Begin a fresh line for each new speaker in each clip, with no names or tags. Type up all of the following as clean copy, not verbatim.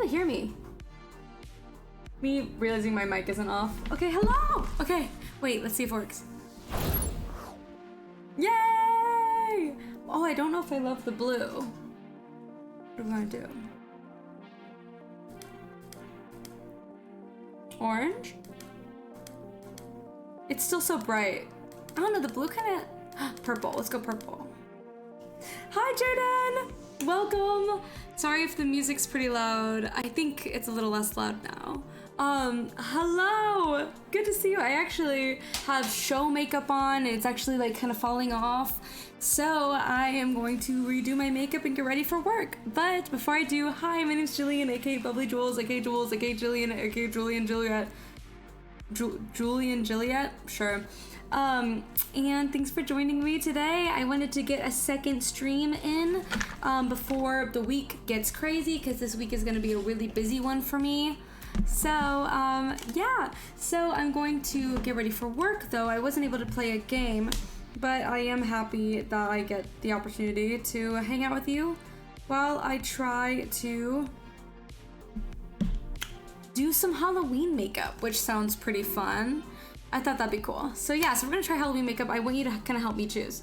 to hear me. Me realizing my mic isn't off. Okay, hello! Okay, wait, let's see if it works. Yay! Oh, I don't know if I love the blue. What am I gonna do? Orange? It's still so bright. I don't know, the blue kind of... Purple, let's go purple. Hi, Jordan! Welcome! Sorry if the music's pretty loud. I think it's a little less loud now. Hello! Good to see you. I actually have show makeup on. It's actually like kind of falling off. So I am going to redo my makeup and get ready for work. But before I do, hi, my name's Jillian, aka Bubbly Jules, aka Jules, aka Jillian, aka Julian Juliet. Julian Juliet? Sure. And thanks for joining me today. I wanted to get a second stream in before the week gets crazy, because this week is going to be a really busy one for me. So, yeah. So I'm going to get ready for work, though. I wasn't able to play a game, but I am happy that I get the opportunity to hang out with you while I try to do some Halloween makeup, which sounds pretty fun. I thought that'd be cool. So yeah, so we're gonna try Halloween makeup. I want you to kind of help me choose.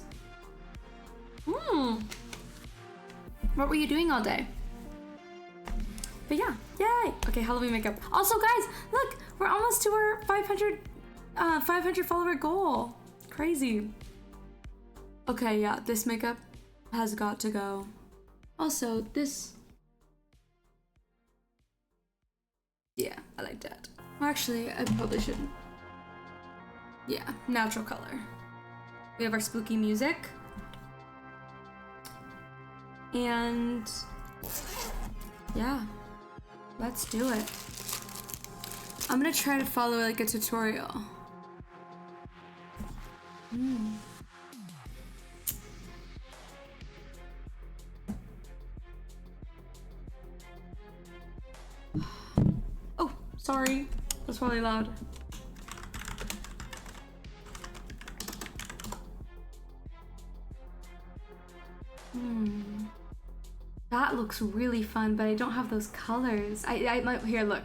What were you doing all day? But yeah, yay! Okay, Halloween makeup. Also, guys, look, we're almost to our 500 follower goal. Crazy. Okay, yeah, this makeup has got to go. Also, this. Yeah, I like that. Well, actually, I probably shouldn't. Yeah, natural color. We have our spooky music. And yeah, let's do it. I'm gonna try to follow like a tutorial. Oh, sorry. That's probably loud. That looks really fun, but I don't have those colors. I might, here, look.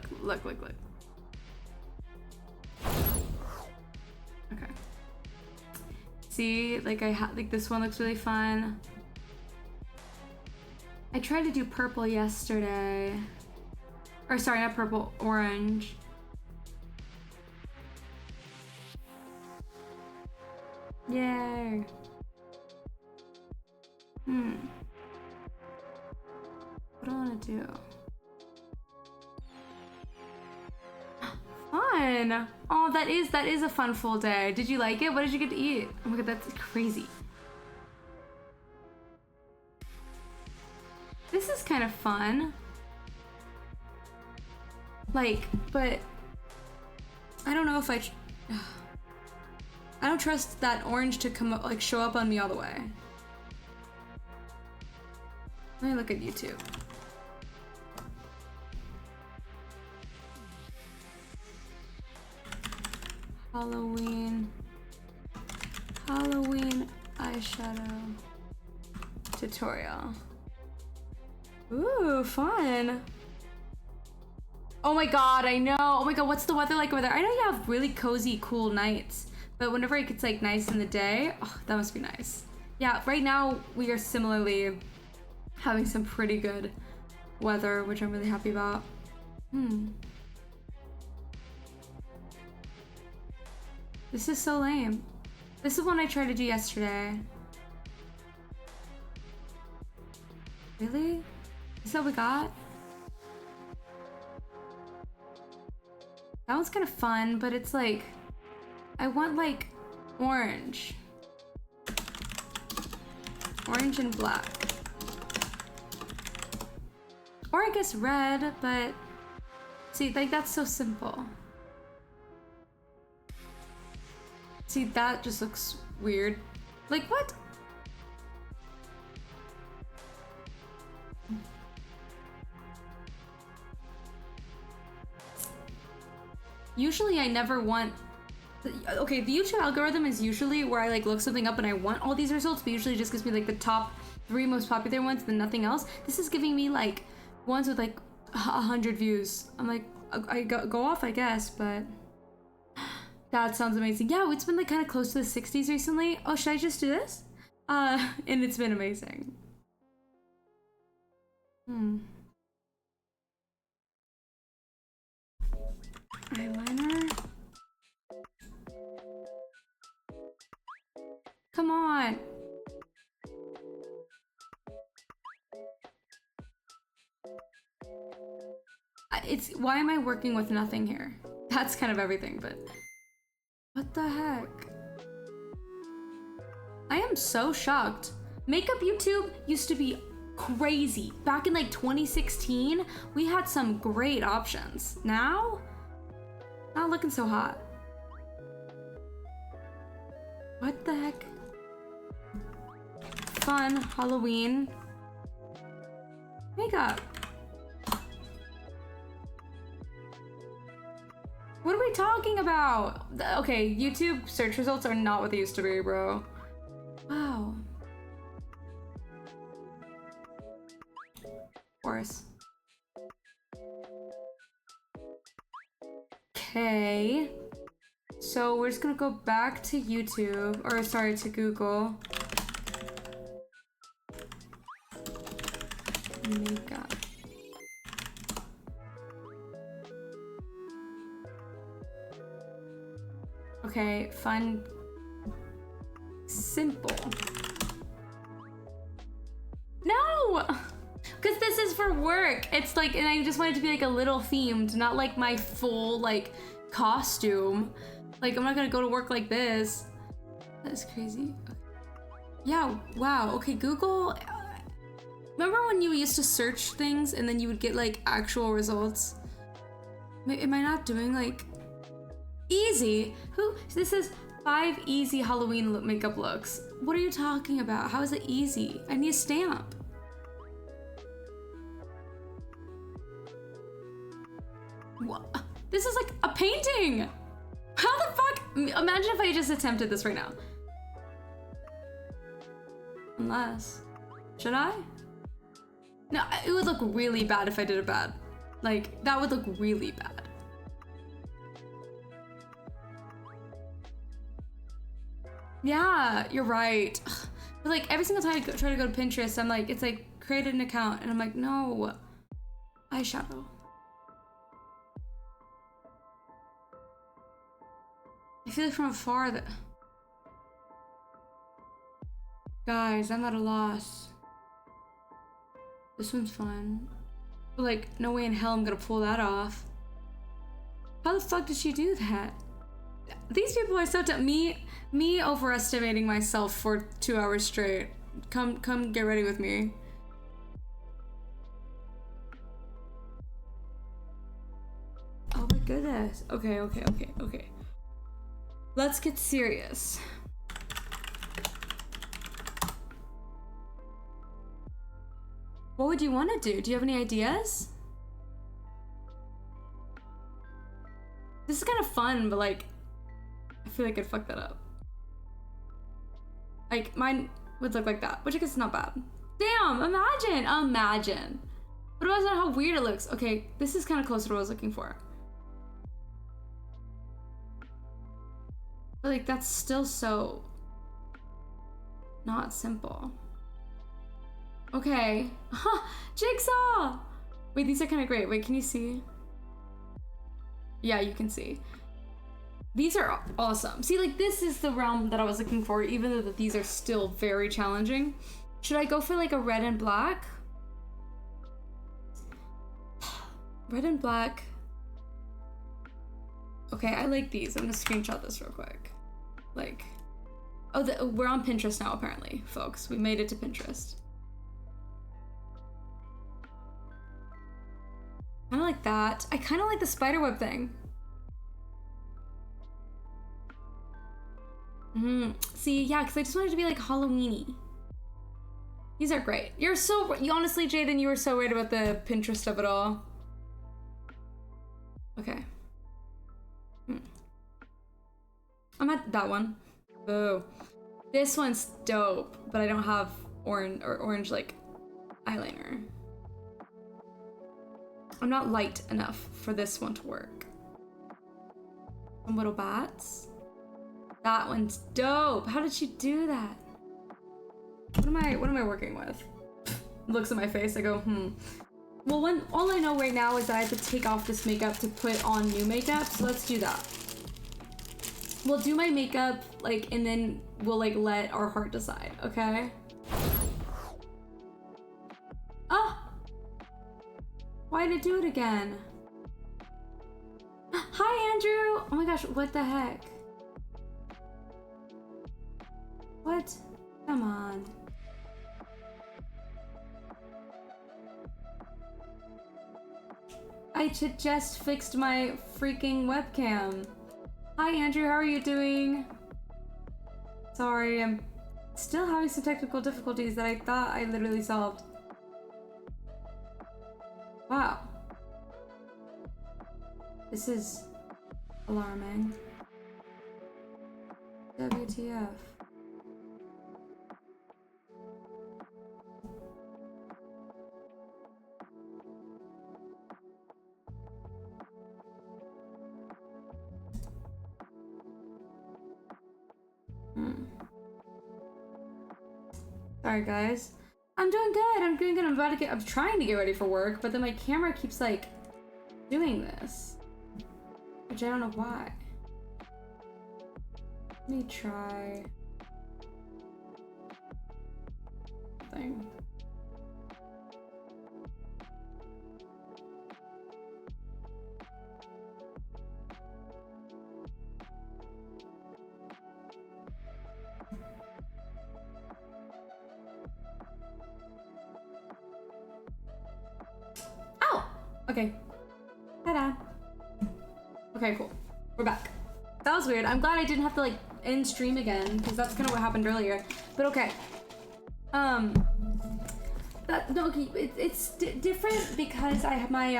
Okay. See, like like this one looks really fun. I tried to do purple yesterday. Or sorry, not purple, orange. Yay. What do I want to do? Fun! Oh, that is a fun full day. Did you like it? What did you get to eat? Oh my god, that's crazy. This is kind of fun. Like, but I don't know if I don't trust that orange to come up, like show up on me all the way. Let me look at YouTube. Halloween eyeshadow tutorial. Ooh, fun. Oh my god, I know. Oh my god, what's the weather like over there? I know you have really cozy, cool nights, but whenever it gets like nice in the day, oh, that must be nice. Yeah, right now we are similarly having some pretty good weather, which I'm really happy about. This is so lame. This is one I tried to do yesterday. Really? Is that what we got? That one's kind of fun, but it's like, I want like orange. Orange and black. Or I guess red, but see, like that's so simple. See, that just looks weird. Like what? Usually I never want, okay, the YouTube algorithm is usually where I like look something up and I want all these results, but usually just gives me like the top 3 most popular ones and nothing else. This is giving me like ones with like 100 views. I'm like, I go off, I guess, but that sounds amazing. Yeah, it's been like kind of close to the 60s recently. Oh, should I just do this? And it's been amazing. Eyeliner. Come on. It's, why am I working with nothing here? That's kind of everything, but what the heck? I am so shocked. Makeup YouTube used to be crazy. Back in like 2016, we had some great options. Now, not looking so hot. What the heck? Fun Halloween makeup. What are we talking about? Okay, YouTube search results are not what they used to be, bro. Wow. Of course. Okay. So we're just gonna go back to YouTube, or sorry, to Google. Makeup. Okay, fun, simple. No! Because this is for work. It's like, and I just want it to be like a little themed, not like my full like costume. Like, I'm not gonna go to work like this. That's crazy. Yeah, wow. Okay, Google. Remember when you used to search things and then you would get like actual results? Am I not doing like easy? Who? This is 5 easy Halloween makeup looks. What are you talking about? How is it easy? I need a stamp. What? This is like a painting. How the fuck? Imagine if I just attempted this right now. Unless, should I? No, it would look really bad if I did it bad. Like, that would look really bad. Yeah, you're right. But like every single time I try to go to Pinterest, I'm like, it's like created an account, and I'm like, no, eyeshadow. I feel like from afar that. Guys, I'm at a loss. This one's fun. But like, no way in hell I'm gonna pull that off. How the fuck did she do that? These people are so me overestimating myself for 2 hours straight. Come get ready with me. Oh my goodness. Okay. Let's get serious. What would you want to do? Do you have any ideas? This is kind of fun, but like, I feel like I'd fuck that up. Like, mine would look like that, which I guess is not bad. Damn, imagine. But it wasn't how weird it looks. Okay, this is kind of closer to what I was looking for. But like, that's still so not simple. Okay. Jigsaw! Wait, these are kind of great. Wait, can you see? Yeah, you can see. These are awesome. See, like, this is the realm that I was looking for, even though these are still very challenging. Should I go for like a red and black? Red and black. Okay, I like these. I'm gonna screenshot this real quick. Like, oh, we're on Pinterest now, apparently, folks. We made it to Pinterest. Kind of like that. I kind of like the spiderweb thing. See, yeah, because I just wanted to be like Halloween-y. These are great. You honestly, Jaden, you were so right about the Pinterest of it all. Okay. I'm at that one. Boo. This one's dope, but I don't have orange like eyeliner. I'm not light enough for this one to work. Some little bats. That one's dope. How did she do that? What am I working with? Looks at my face, I go, Well, all I know right now is that I have to take off this makeup to put on new makeup, so let's do that. We'll do my makeup, like, and then we'll, like, let our heart decide, okay? Ah! Why did it do it again? Hi, Andrew! Oh my gosh, what the heck? What? Come on. I just fixed my freaking webcam. Hi Andrew, how are you doing? Sorry, I'm still having some technical difficulties that I thought I literally solved. Wow. This is alarming. WTF. Sorry guys. I'm doing good. I'm doing good. I'm trying to get ready for work, but then my camera keeps like doing this. Which I don't know why. Let me try something. Okay. Ta-da. Okay, cool. We're back. That was weird. I'm glad I didn't have to like end stream again because that's kind of what happened earlier. But okay. It's different because I have my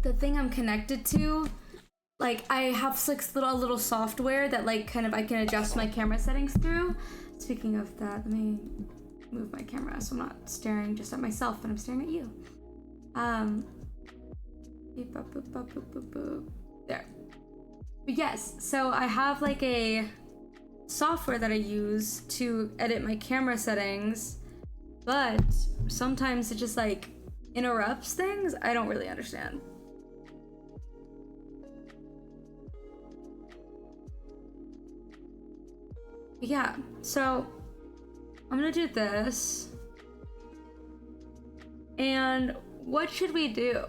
the thing I'm connected to. Like I have like a little software that like kind of I can adjust my camera settings through. Speaking of that, let me move my camera so I'm not staring just at myself, but I'm staring at you. There. But yes, so I have like a software that I use to edit my camera settings, but sometimes it just like interrupts things. I don't really understand. Yeah, so I'm gonna do this. And what should we do?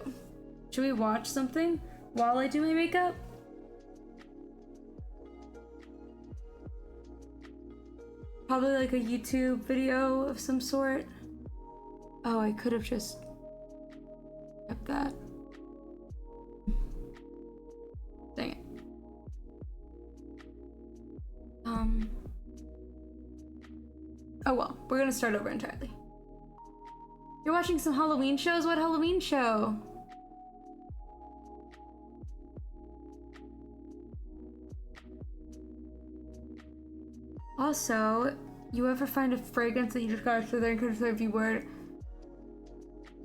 Should we watch something while I do my makeup? Probably like a YouTube video of some sort. Oh, I could have just kept that. Dang it. Oh well, we're gonna start over entirely. You're watching some Halloween shows? What Halloween show? Also, you ever find a fragrance that you just got through there and could have if you were...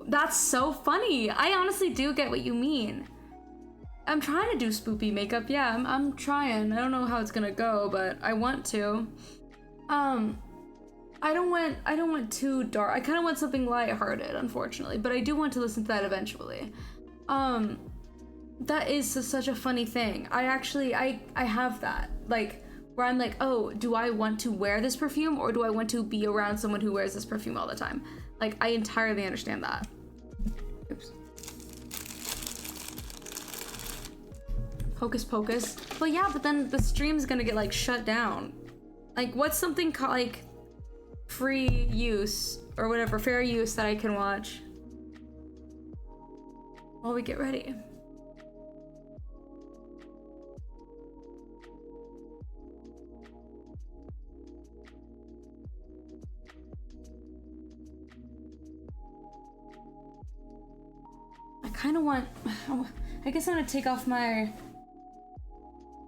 That's so funny. I honestly do get what you mean. I'm trying to do spoopy makeup. Yeah, I'm trying. I don't know how it's gonna go, but I want to. I don't want too dark. I kind of want something lighthearted, unfortunately, but I do want to listen to that eventually. That is such a funny thing. I have that, like, where I'm like, oh, do I want to wear this perfume or do I want to be around someone who wears this perfume all the time? Like, I entirely understand that. Oops. Hocus pocus. Well, yeah, but then the stream's gonna get like shut down. Like, what's something called like free use or whatever, fair use that I can watch while we get ready? I kind of want, I guess I'm gonna take off my,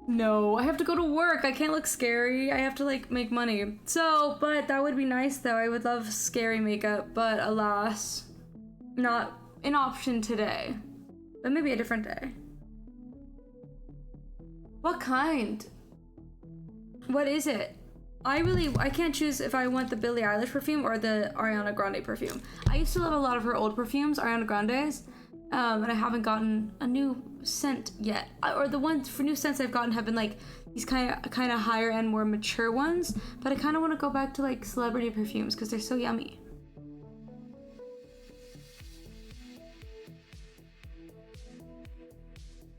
no, I have to go to work. I can't look scary. I have to like make money. So, but that would be nice though. I would love scary makeup, but alas, not an option today, but maybe a different day. What kind? What is it? I can't choose if I want the Billie Eilish perfume or the Ariana Grande perfume. I used to love a lot of her old perfumes, Ariana Grande's, and I haven't gotten a new scent yet. Or the ones for new scents I've gotten have been like these kind of higher end, more mature ones. But I kind of want to go back to like celebrity perfumes because they're so yummy.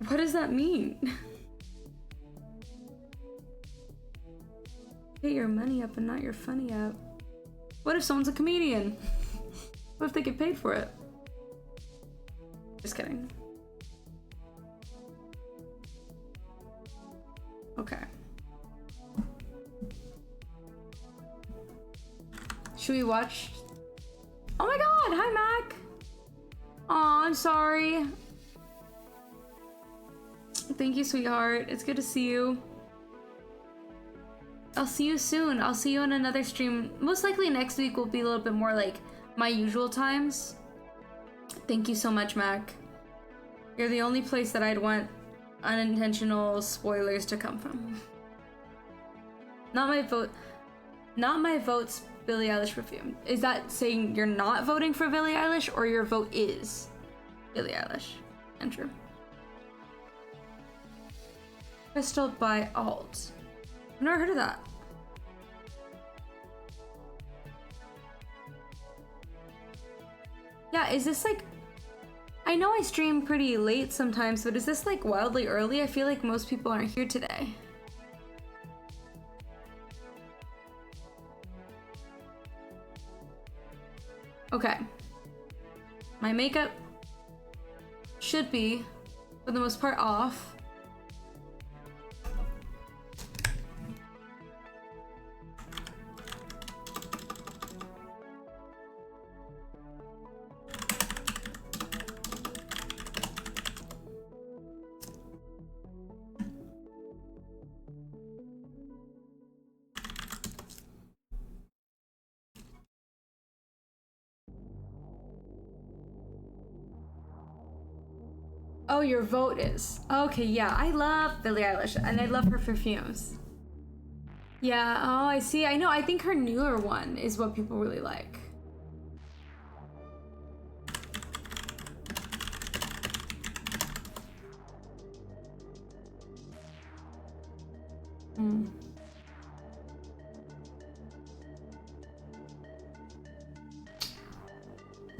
What does that mean? Get your money up and not your funny up. What if someone's a comedian? What if they get paid for it? Just kidding. Okay. Should we watch? Oh my god, hi Mac. Aw, I'm sorry. Thank you, sweetheart. It's good to see you. I'll see you soon. I'll see you on another stream. Most likely next week will be a little bit more like my usual times. Thank you so much, Mac. You're the only place that I'd want unintentional spoilers to come from. Not my vote. Not my vote's Billie Eilish perfume. Is that saying you're not voting for Billie Eilish or your vote is Billie Eilish? Enter. Crystal by Alt. I've never heard of that. Yeah, is this like... I know I stream pretty late sometimes, but is this like wildly early? I feel like most people aren't here today. Okay. My makeup should be, for the most part, off. Oh, your vote is. Okay, yeah, I love Billie Eilish and I love her perfumes. Yeah, oh, I see. I know, I think her newer one is what people really like.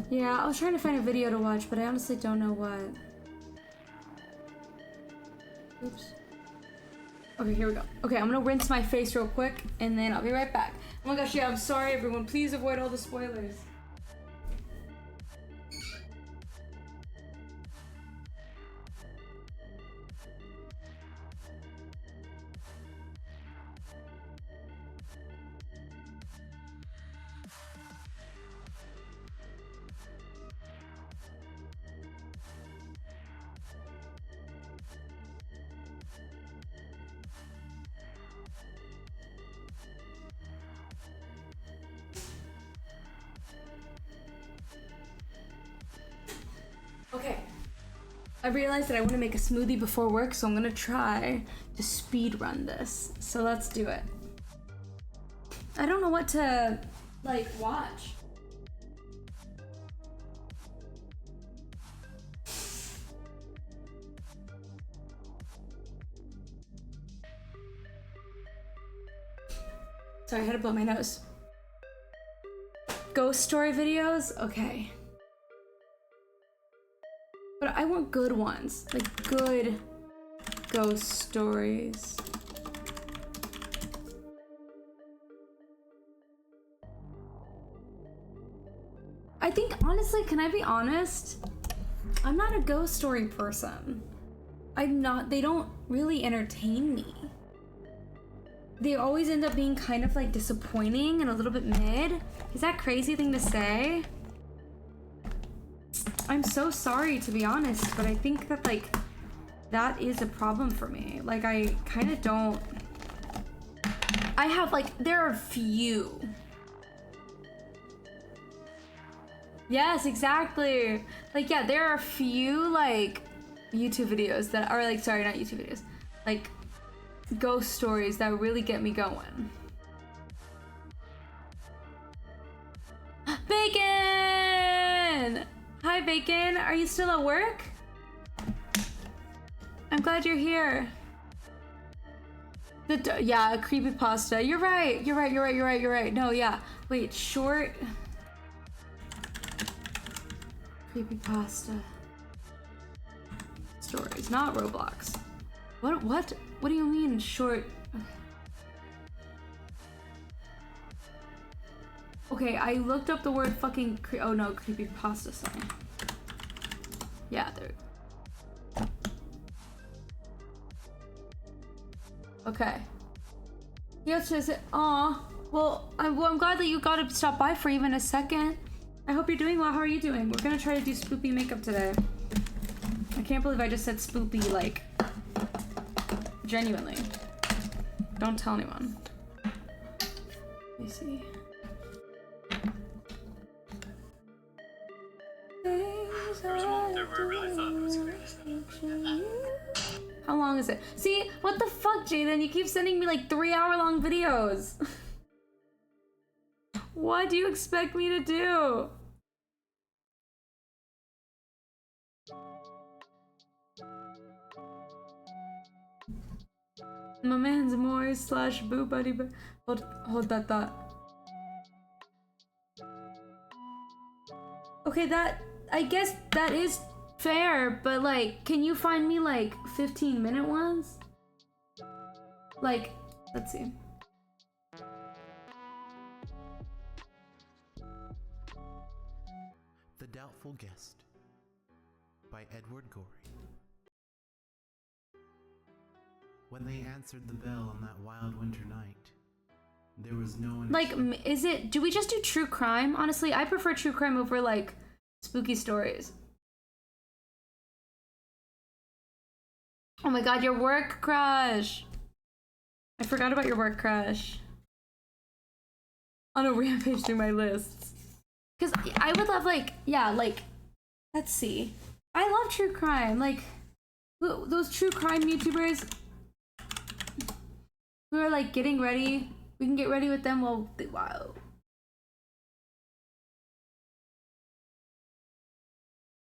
Yeah, I was trying to find a video to watch, but I honestly don't know what. Oops. Okay, here we go. Okay, I'm gonna rinse my face real quick, and then I'll be right back. Oh my gosh, yeah, I'm sorry, everyone. Please avoid all the spoilers. Okay, I realized that I want to make a smoothie before work, so I'm gonna try to speed run this. So let's do it. I don't know what to, like, watch. Sorry, I had to blow my nose. Ghost story videos? Okay. But I want good ones, like good ghost stories. I think, honestly, can I be honest? I'm not a ghost story person. They don't really entertain me. They always end up being kind of like disappointing and a little bit mid. Is that a crazy thing to say? I'm so sorry, to be honest, but I think that, like, that is a problem for me. Like, I kind of don't... I have, like, there are few Yes, exactly. Like, yeah, there are a few, like, YouTube videos that are, like, sorry, not YouTube videos. Like, ghost stories that really get me going. Bacon! Hi, Bacon. Are you still at work? I'm glad you're here. Yeah, a creepypasta. You're right. You're right. No, yeah. Wait, short... Creepypasta. Stories, not Roblox. What do you mean short? Okay, I looked up the word fucking oh no, creepypasta song. Yeah, there. Okay. Yes, is it? Aw. Well, I'm glad that you got to stop by for even a second. I hope you're doing well. How are you doing? We're gonna try to do spoopy makeup today. I can't believe I just said spoopy, like, genuinely. Don't tell anyone. Let me see. How long is it? See, what the fuck, Jaden? You keep sending me like 3-hour-long videos. What do you expect me to do? My man's moist slash boo buddy. Hold that thought. Okay, that, I guess that is fair, but like, can you find me like 15-minute ones? Like, let's see.
The Doubtful Guest by Edward Gorey. When they answered the bell on that wild winter night, there was no one.
Like, is it, do we just do true crime? Honestly, I prefer true crime over like spooky stories. Oh my god, your work crush. I forgot about your work crush. On a rampage through my lists. Because I would love, like, yeah, like, let's see. I love true crime. Like, those true crime YouTubers who are, like, getting ready. We can get ready with them while, wow.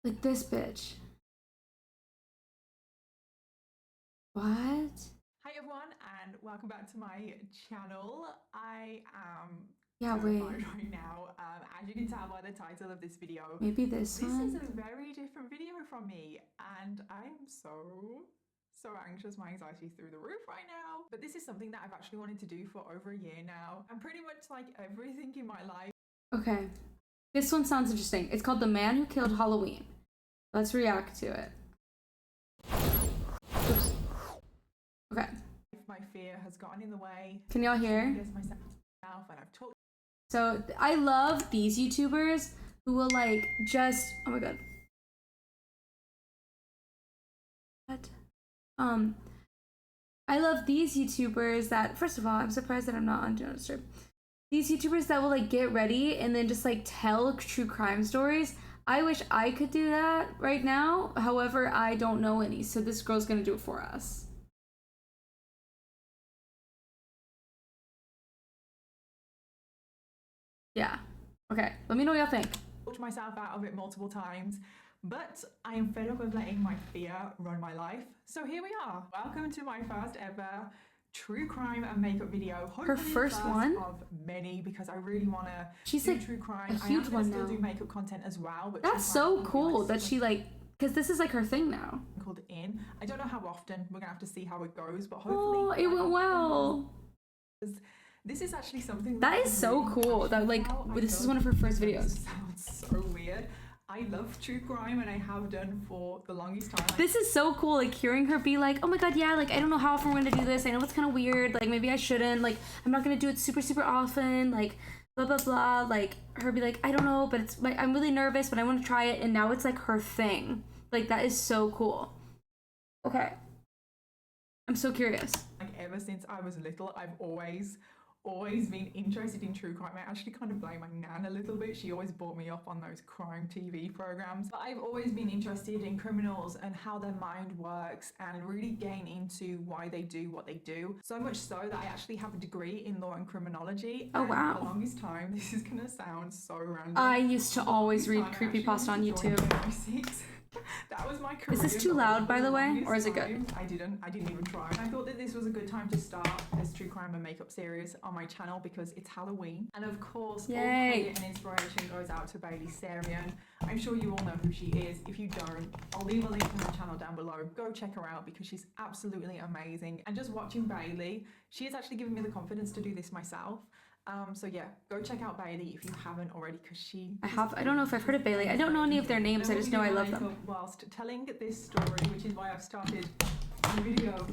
Like this bitch. What?
Hi everyone, and welcome back to my channel. I am terrified right now. As you can tell by the title of this video,
maybe this one.
This is a very different video from me, and I am so anxious. My anxiety is through the roof right now. But this is something that I've actually wanted to do for over a year now, and pretty much like everything in my life.
Okay, this one sounds interesting. It's called The Man Who Killed Halloween. Let's react to it. Oops. Okay.
My fear has gotten in the way.
Can y'all hear?
And I've talked.
So I love these YouTubers who will like just, oh my god. What? I love these YouTubers that, first of all, I'm surprised that I'm not on Do Not Disturb. These YouTubers that will like get ready and then just like tell true crime stories. I wish I could do that right now. However, I don't know any, so this girl's gonna do it for us. Yeah. Okay. Let me know what y'all think.
Talked myself out of it multiple times, but I am fed up with letting my fear run my life. So here we are. Welcome to my first ever true crime and makeup video. Hopefully
her first one
of many, because I really want to.
She's
do
like
true crime.
a huge
I am
one
still
now.
do makeup content as well, but
that's so cool that she like, because this is like her thing now.
Called in. I don't know how often. We're gonna have to see how it goes, but hopefully.
Oh, it went well.
This is actually something
that is so cool. That like this is one of her first videos.
This sounds so weird. I love true crime and I have done for the longest time.
This is so cool, like hearing her be like, oh my god, yeah, like I don't know how often we're gonna do this. I know it's kind of weird. Like maybe I shouldn't. Like I'm not gonna do it super often. Like blah blah blah. Like her be like, I don't know, but it's like I'm really nervous, but I want to try it. And now it's like her thing. Like that is so cool. Okay, I'm so curious.
Like ever since I was little, I've always always been interested in true crime. I actually kind of blame my nan a little bit. She always brought me up on those crime TV programs. But I've always been interested in criminals and how their mind works and really getting into why they do what they do. So much so that I actually have a degree in law and criminology.
Oh, wow.
For the longest time, this is gonna sound so random.
I used to always read creepypasta on YouTube.
That was my career.
Is this too loud, by the way, or is it good?
I didn't even try. I thought that this was a good time to start this true crime and makeup series on my channel because it's Halloween. And of course, all credit and inspiration goes out to Bailey Sarian. I'm sure you all know who she is. If you don't, I'll leave a link to her channel down below. Go check her out because she's absolutely amazing. And just watching Bailey, she has actually given me the confidence to do this myself. So yeah, go check out Bailey if you haven't already, because
I don't know if I've heard of Bailey. I don't know any of their names. I just know I love them.
Whilst telling this story, which is why I've started the video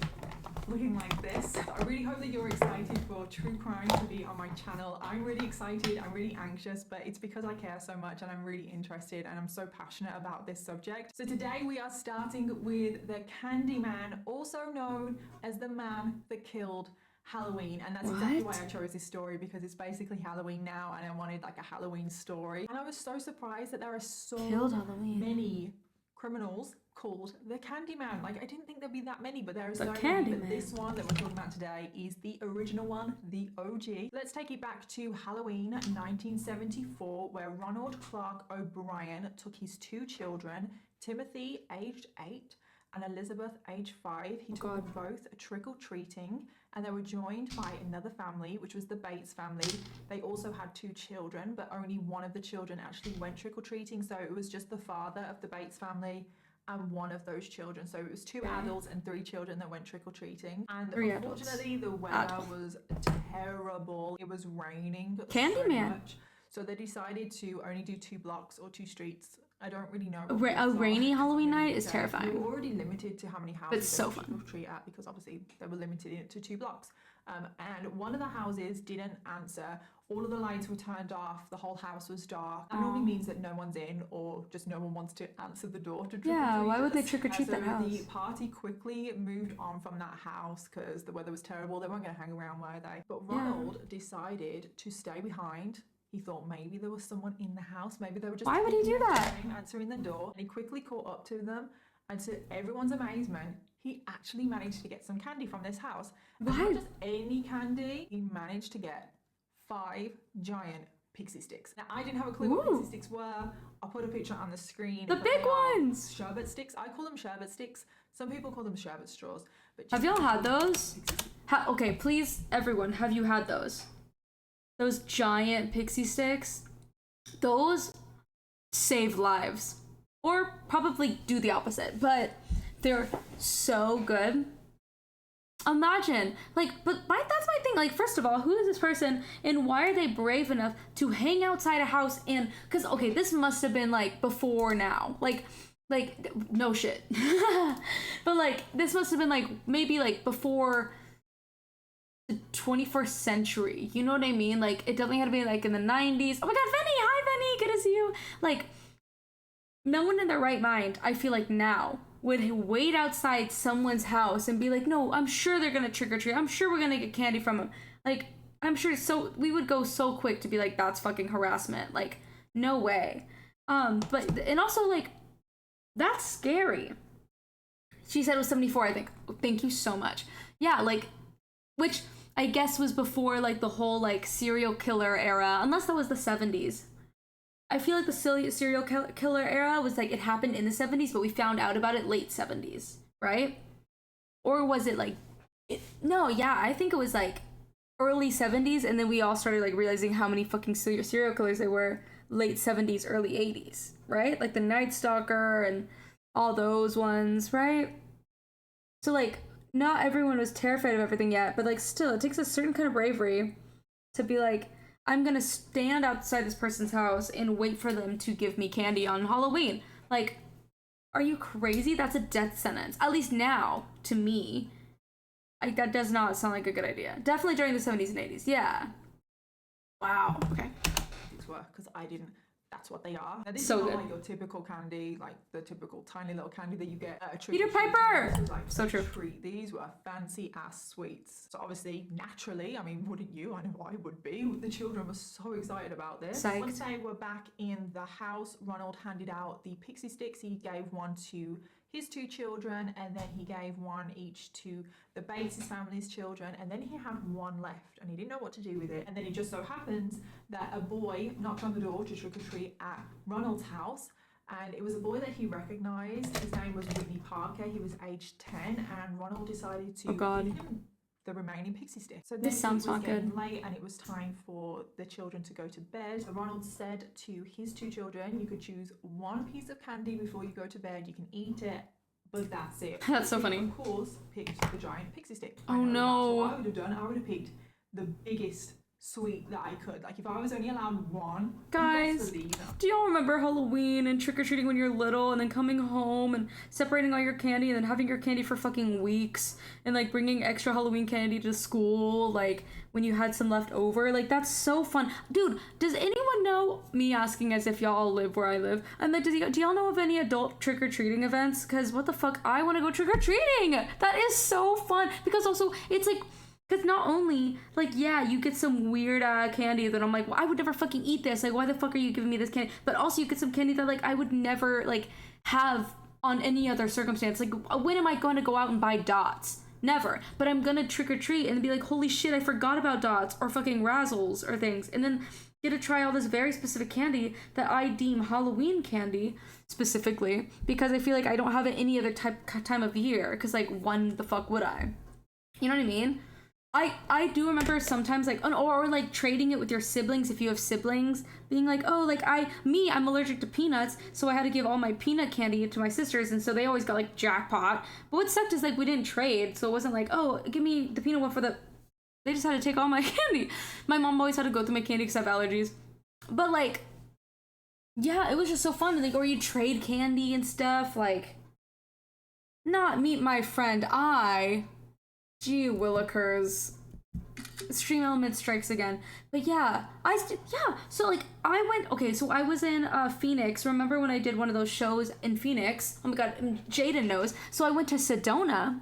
looking like this. I really hope that you're excited for true crime to be on my channel. I'm really excited, I'm really anxious, but it's because I care so much and I'm really interested and I'm so passionate about this subject. So today we are starting with the Candyman, also known as the man that killed Halloween, and that's exactly why I chose this story, because it's basically Halloween now and I wanted like a Halloween story. And I was so surprised that there are so many criminals called the Candyman. Like, I didn't think there'd be that many, but there are so many. But this one that we're talking about today is the original one, the OG. Let's take it back to Halloween 1974, where Ronald Clark O'Brien took his two children, Timothy aged 8 and Elizabeth aged 5. He took them both trick-or-treating, and they were joined by another family, which was the Bates family. They also had two children, but only one of the children actually went trick-or-treating, so it was just the father of the Bates family and one of those children. So it was two adults and 3 children that went trick-or-treating. And unfortunately, the weather was terrible. It was raining so much. So they decided to only do 2 blocks or 2 streets. I don't really know.
A rainy Halloween night is terrifying.
We were already limited to how many houses
it's so fun.
Treat at, because obviously they were limited to 2 blocks. And one of the houses didn't answer. All of the lights were turned off. The whole house was dark. That normally means that no one's in, or just no one wants to answer the door to trick or treat.
Yeah, why would they trick or treat that house?
The party quickly moved on from that house because the weather was terrible. They weren't going to hang around, were they? But Ronald decided to stay behind. He thought maybe there was someone in the house. Maybe they were just...
Why would he do that?
Answering the door. And he quickly caught up to them. And to everyone's amazement, he actually managed to get some candy from this house. But not just any candy. He managed to get 5 giant pixie sticks. Now, I didn't have a clue what pixie sticks were. I'll put a picture on the screen.
The big ones!
Sherbet sticks. I call them sherbet sticks. Some people call them sherbet straws. But
have y'all had those? Okay, please, everyone, have you had those? Those giant pixie sticks? Those save lives. Or probably do the opposite, but they're so good. Imagine, like, but that's my thing. Like, first of all, who is this person and why are they brave enough to hang outside a house and, because, okay, this must have been, like, before now. Like, no shit. But, like, this must have been, like, maybe, like, before the 21st century. You know what I mean? Like, it definitely had to be, like, in the 90s. Oh my god, Venny! Hi, Venny! Good to see you! Like, no one in their right mind, I feel like now, would wait outside someone's house and be like, no, I'm sure they're gonna trick-or-treat. I'm sure we're gonna get candy from them. Like, I'm sure we would go so quick to be like, that's fucking harassment. Like, no way. But, and also, like, that's scary. She said it was 74, I think. Thank you so much. Yeah, like, which I guess was before, like, the whole, like, serial killer era, unless that was the 70s. I feel like the serial killer era was like, it happened in the 70s, but we found out about it late 70s, right? Or was it like, no, yeah, I think it was like early 70s, and then we all started like realizing how many fucking serial killers there were late 70s, early 80s, right? Like the Night Stalker and all those ones, right? So like, not everyone was terrified of everything yet, but like still, it takes a certain kind of bravery to be like, I'm gonna stand outside this person's house and wait for them to give me candy on Halloween. Like, are you crazy? That's a death sentence. At least now, to me. Like, that does not sound like a good idea. Definitely during the 70s and 80s. Yeah. Wow. Okay.
Because I didn't. That's what they are. Now, this
So
is not
good.
like your typical candy, like the typical tiny little candy that you get at a treat.
Peter Piper!
This is like
So true.
treat. These were fancy ass sweets. So obviously, naturally, I mean, wouldn't you? I know I would be. The children were so excited about this.
Psyched.
Once they were back in the house, Ronald handed out the pixie sticks. He gave one to his 2 children, and then he gave one each to the Bates family's children, and then he had one left and he didn't know what to do with it. And then it just so happens that a boy knocked on the door to trick or treat at Ronald's house, and it was a boy that he recognized. His name was Whitney Parker. He was aged 10, and Ronald decided to give him the remaining pixie stick. So
this sounds not good.
Late, and it was time for the children to go to bed. So Ronald said to his 2 children, you could choose one piece of candy before you go to bed. You can eat it, but that's it.
That's so funny.
Of course, picked the giant pixie stick.
Oh no.
That's what I would have done. I would have picked the biggest sweet that I could. Like if I was only allowed one.
Guys, do y'all remember Halloween and trick-or-treating when you're little, and then coming home and separating all your candy and then having your candy for fucking weeks, and like bringing extra Halloween candy to school, like when you had some left over? Like that's so fun. Dude, does anyone know, me asking as if y'all live where I live, and like do y'all know of any adult trick-or-treating events? Because what the fuck, I want to go trick-or-treating. That is so fun. Because also it's like, because not only, like, yeah, you get some weird candy that I'm like, well, I would never fucking eat this. Like, why the fuck are you giving me this candy? But also you get some candy that, like, I would never, like, have on any other circumstance. Like, when am I going to go out and buy dots? Never. But I'm going to trick-or-treat and be like, holy shit, I forgot about dots or fucking razzles or things. And then get to try all this very specific candy that I deem Halloween candy specifically, because I feel like I don't have it any other time of year. Because, like, when the fuck would I? You know what I mean? I do remember sometimes, like, or like trading it with your siblings, if you have siblings, being like, oh, like, I'm allergic to peanuts, so I had to give all my peanut candy to my sisters, and so they always got, like, jackpot. But what sucked is, like, we didn't trade, so it wasn't like, oh, give me the peanut one for the... They just had to take all my candy. My mom always had to go through my candy because I have allergies. But, like, yeah, it was just so fun. Like, or you trade candy and stuff, like... Not meet my friend, Gee willikers. Stream element strikes again. But yeah, so like I went, okay, so I was in Phoenix. Remember when I did one of those shows in Phoenix? Oh my god, Jaden knows. So I went to Sedona,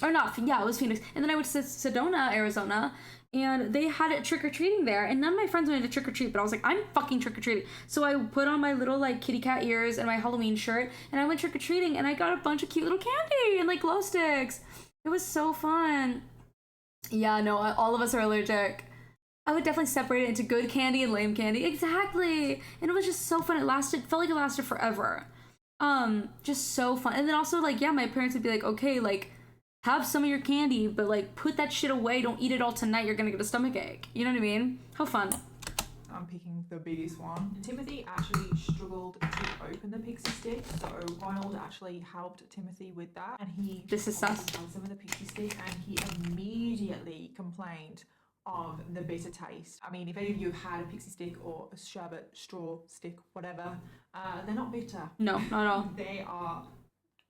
or not, yeah, it was Phoenix. And then I went to Sedona, Arizona, and they had it trick-or-treating there, and none of my friends went to trick-or-treat, but I was like, I'm fucking trick-or-treating. So I put on my little, like, kitty cat ears and my Halloween shirt, and I went trick-or-treating, and I got a bunch of cute little candy and, like, glow sticks. It was so fun. Yeah, no, all of us are allergic. I would definitely separate it into good candy and lame candy. Exactly. And it was just so fun. Felt like it lasted forever. Just so fun. And then also, like, yeah, my parents would be like, okay, like, have some of your candy, but, like, put that shit away. Don't eat it all tonight. You're gonna get a stomachache. You know what I mean? How fun.
I'm picking the biggest one. Timothy actually struggled to open the pixie stick, so Ronald actually helped Timothy with that, and he
This is sus.
some of the pixie stick, and he immediately complained of the bitter taste. I mean, if any of you have had a pixie stick or a sherbet straw stick, whatever, they're not bitter.
No, not at all.
They are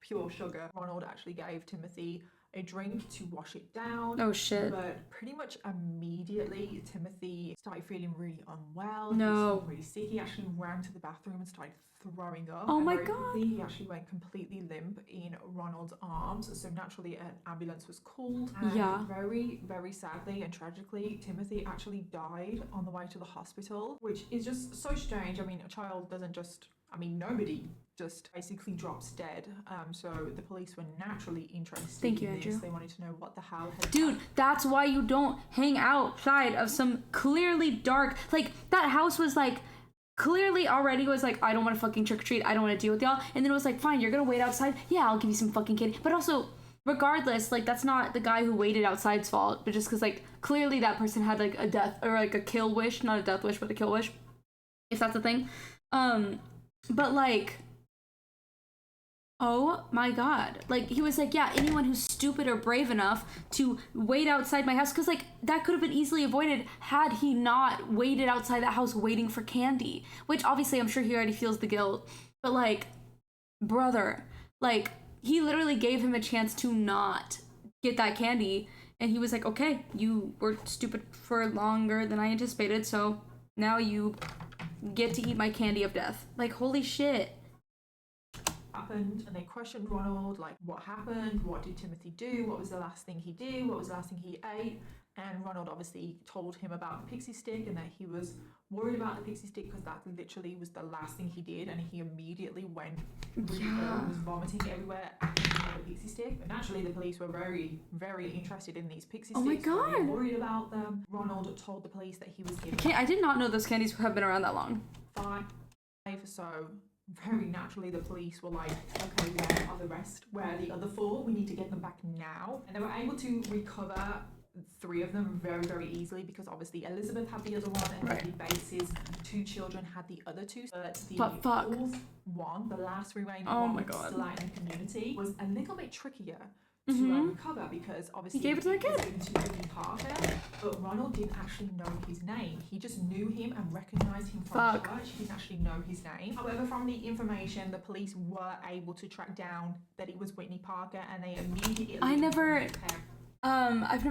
pure sugar. Ronald actually gave Timothy a drink to wash it down.
Oh shit.
But pretty much immediately, Timothy started feeling really unwell.
No.
He was feeling really sick. He actually ran to the bathroom and started throwing up.
Oh
and
my
very
god.
quickly, he actually went completely limp in Ronald's arms. So naturally, an ambulance was called. And
Yeah.
very, very sadly and tragically, Timothy actually died on the way to the hospital, which is just so strange. I mean, a child doesn't just... I mean, nobody just basically drops dead. So the police were naturally interested
Thank you,
in this.
Andrew.
They wanted to know what the hell had
Dude, that's why you don't hang outside of some clearly dark... Like, that house was, like, clearly already was like, I don't want to fucking trick-or-treat. I don't want to deal with y'all. And then it was like, fine, you're gonna wait outside? Yeah, I'll give you some fucking candy. But also, regardless, like, that's not the guy who waited outside's fault. But just because, like, clearly that person had, like, a death... Or, like, a kill wish. Not a death wish, but a kill wish. If that's a thing. But, like... Oh my god. Like, he was like, yeah, anyone who's stupid or brave enough to wait outside my house, because, like, that could have been easily avoided had he not waited outside that house waiting for candy. Which, obviously, I'm sure he already feels the guilt. But, like, brother, like, he literally gave him a chance to not get that candy. And he was like, okay, you were stupid for longer than I anticipated, so now you get to eat my candy of death. Like, holy shit.
Happened, and they questioned Ronald, like, what happened, what did Timothy do, what was the last thing he did, what was the last thing he ate. And Ronald obviously told him about the pixie stick and that he was worried about the pixie stick because that literally was the last thing he did, and he immediately went really ill, was vomiting everywhere after the pixie stick. But naturally the police were very, very interested in these pixie sticks.
Oh my god.
Very worried about them. Ronald told the police that he was given
I did not know those candies have been around that long.
5. So very naturally the police were like, okay, where are the rest? Where are the other 4? We need to get them back now. And they were able to recover 3 of them very, very easily because obviously Elizabeth had the other one and David Bates's 2 children had the other 2. But the 4th one, the last remaining one still out in the community, was a little bit trickier to recover because obviously
he gave it to the kid.
Given to Whitney Parker, but Ronald didn't actually know his name. He just knew him and recognized him from church. He didn't actually know his name. However, from the information, the police were able to track down that it was Whitney Parker, and they immediately
I've never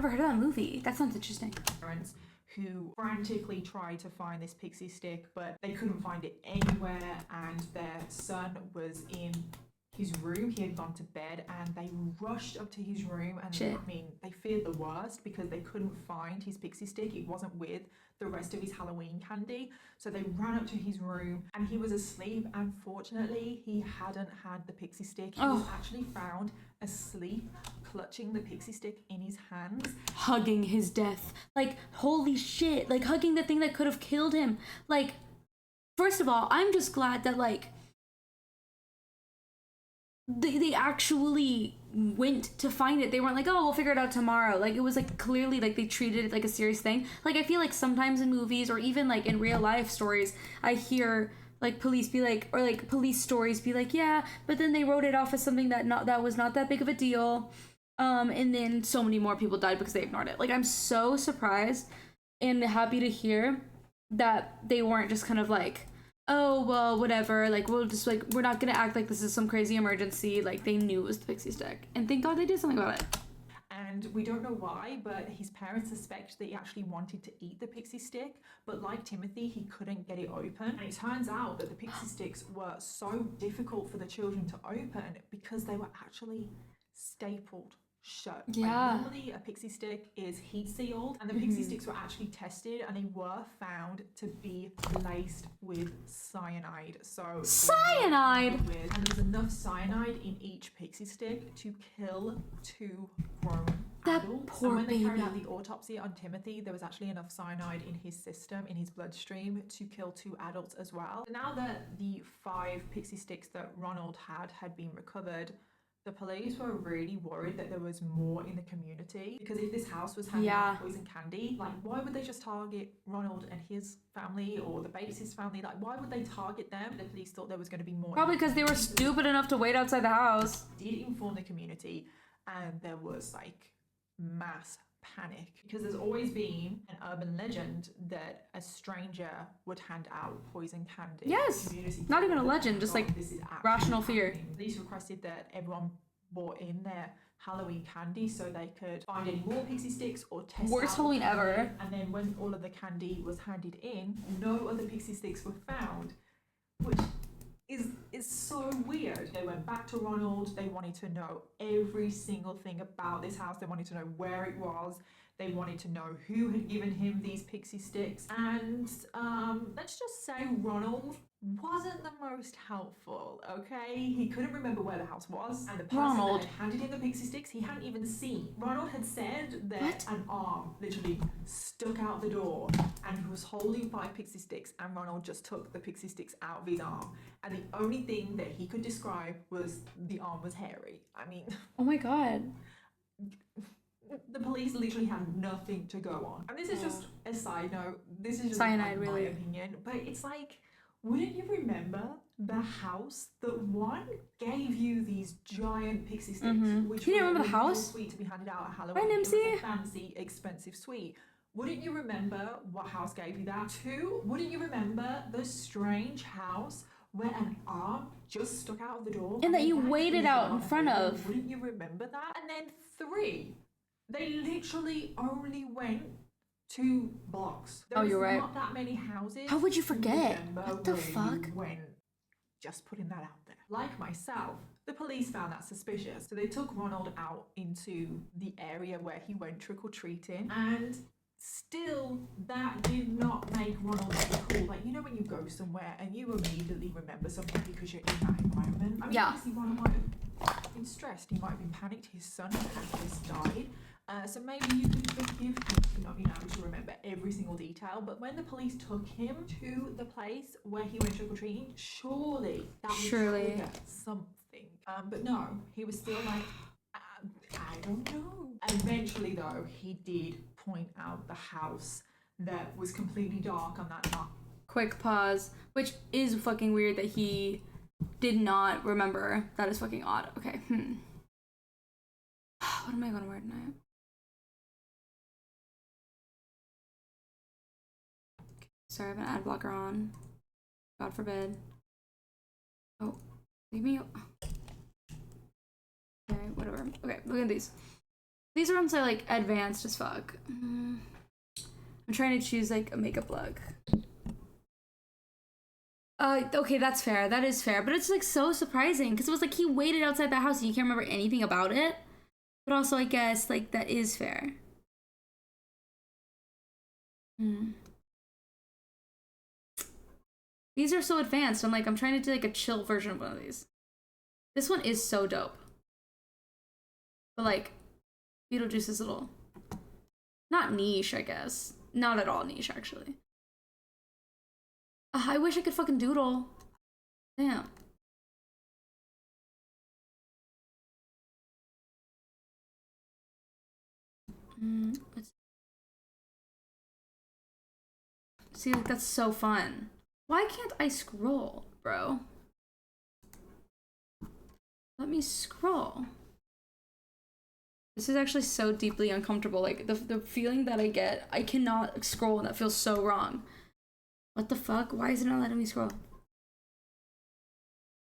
heard of that movie. That sounds interesting.
Parents who frantically tried to find this pixie stick, but they couldn't find it anywhere, and their son was in his room. He had gone to bed, and they rushed up to his room, and I mean, they feared the worst because they couldn't find his pixie stick. It wasn't with the rest of his Halloween candy, so they ran up to his room, and he was asleep. Unfortunately, he hadn't had the pixie stick. He was actually found asleep, clutching the pixie stick in his hands,
hugging his death. Like, holy shit, like hugging the thing that could have killed him. Like, first of all, I'm just glad that like they actually went to find it. They weren't like, oh, we'll figure it out tomorrow. Like, it was like clearly like they treated it like a serious thing. Like, I feel like sometimes in movies or even like in real life stories, I hear like police be like, or like police stories be like, yeah, but then they wrote it off as something that was not that big of a deal. And then so many more people died because they ignored it. Like, I'm so surprised and happy to hear that they weren't just kind of like, oh, well, whatever, like, we'll just, like, we're not gonna act like this is some crazy emergency. Like, they knew it was the pixie stick. And thank God they did something about it.
And we don't know why, but his parents suspect that he actually wanted to eat the pixie stick, but like Timothy, he couldn't get it open. And it turns out that the pixie sticks were so difficult for the children to open because they were actually stapled shut.
Yeah.
Like, normally a pixie stick is heat sealed, and the pixie sticks were actually tested and they were found to be laced with cyanide. So
cyanide,
and there's enough cyanide in each pixie stick to kill 2 grown adults.
Poor
and when they carried
baby.
out the autopsy on Timothy, there was actually enough cyanide in his system, in his bloodstream, to kill 2 adults as well. So now that the 5 pixie sticks that Ronald had been recovered, the police were really worried that there was more in the community, because if this house was handing out poison candy, like, why would they just target Ronald and his family or the Bates' family? Like, why would they target them? The police thought there was going to be more.
Probably because they were stupid enough to wait outside the house.
Did inform the community, and there was like mass panic, because there's always been an urban legend that a stranger would hand out poison candy.
Yes, not even a legend, just like rational fear.
Police requested that everyone brought in their Halloween candy so they could find any more pixie sticks or test
worst Halloween ever.
And then when all of the candy was handed in, no other pixie sticks were found, which is so weird. They went back to Ronald. They wanted to know every single thing about this house. They wanted to know where it was. They wanted to know who had given him these pixie sticks. And let's just say Ronald wasn't the most helpful, okay? He couldn't remember where the house was, and the person that had handed him the pixie sticks, he hadn't even seen. Ronald had said that an arm literally stuck out the door, and he was holding 5 pixie sticks, and Ronald just took the pixie sticks out of his arm, and the only thing that he could describe was the arm was hairy. I mean,
oh my god.
The police literally had nothing to go on. And this is just a side note. This is just
cyanide,
my
really.
opinion. But it's like, wouldn't you remember the house that one gave you these giant pixie sticks? Which
you remember the house?
Sweet to be handed out at Halloween.
Hi,
It was
Nimsy.
a fancy, expensive suite. Wouldn't you remember what house gave you that? 2, wouldn't you remember the strange house where an arm just stuck out of the door?
And that you waited out in front of.
Wouldn't you remember that? And then 3, they literally only went 2 blocks.
Oh, you're
There's
right.
not that many houses.
How would you
to
forget?
remember
What the
where
fuck?
you went. Just putting that out there. Like myself, the police found that suspicious, so they took Ronald out into the area where he went trick-or-treating, and still that did not make Ronald cool. Like, you know when you go somewhere and you immediately remember something because you're in that environment? I mean,
Yeah.
obviously Ronald might have been stressed, he might have been panicked, his son had just died. So maybe you could forgive him for not being able to remember every single detail, but when the police took him to the place where he went trick-or-treating, surely that would trigger something. But no, he was still like, I don't know. Eventually though, he did point out the house that was completely dark on that night.
Quick pause, which is fucking weird that he did not remember. That is fucking odd. Okay, What am I gonna wear tonight? Sorry, I have an ad blocker on. God forbid. Oh, leave me. Okay, whatever. Okay, look at these. These ones are like advanced as fuck. I'm trying to choose like a makeup look. Okay, that's fair. That is fair. But it's like so surprising because it was like he waited outside the house and you can't remember anything about it. But also, I guess like that is fair. These are so advanced. I'm trying to do like a chill version of one of these. This one is so dope. But like, Beetlejuice is a little, not niche, I guess. Not at all niche, actually. I wish I could fucking doodle. Damn. Let's see, like, that's so fun. Why can't I scroll, bro? Let me scroll. This is actually so deeply uncomfortable. Like, the feeling that I get, I cannot scroll, and that feels so wrong. What the fuck? Why is it not letting me scroll?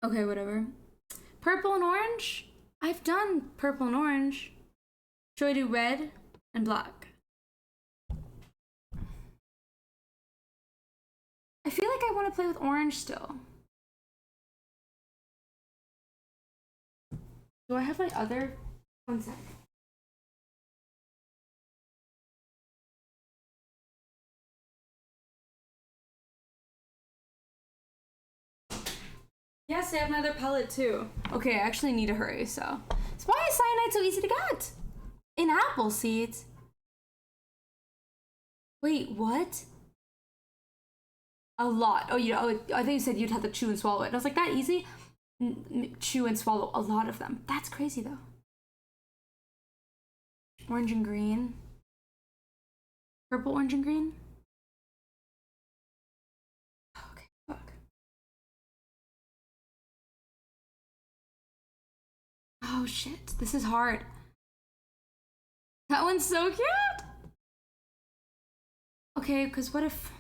Okay, whatever. Purple and orange? I've done purple and orange. Should I do red and black? I feel like I want to play with orange still. Do I have my other? One sec. Yes, I have my other palette too. Okay, I actually need to hurry, so. Why is cyanide so easy to get? In apple seeds? Wait, what? A lot. Oh, I think you said you'd have to chew and swallow it. And I was like, that easy? Chew and swallow a lot of them. That's crazy though. Orange and green. Purple, orange, and green. Okay, fuck. Oh shit, this is hard. That one's so cute! Okay, because what if...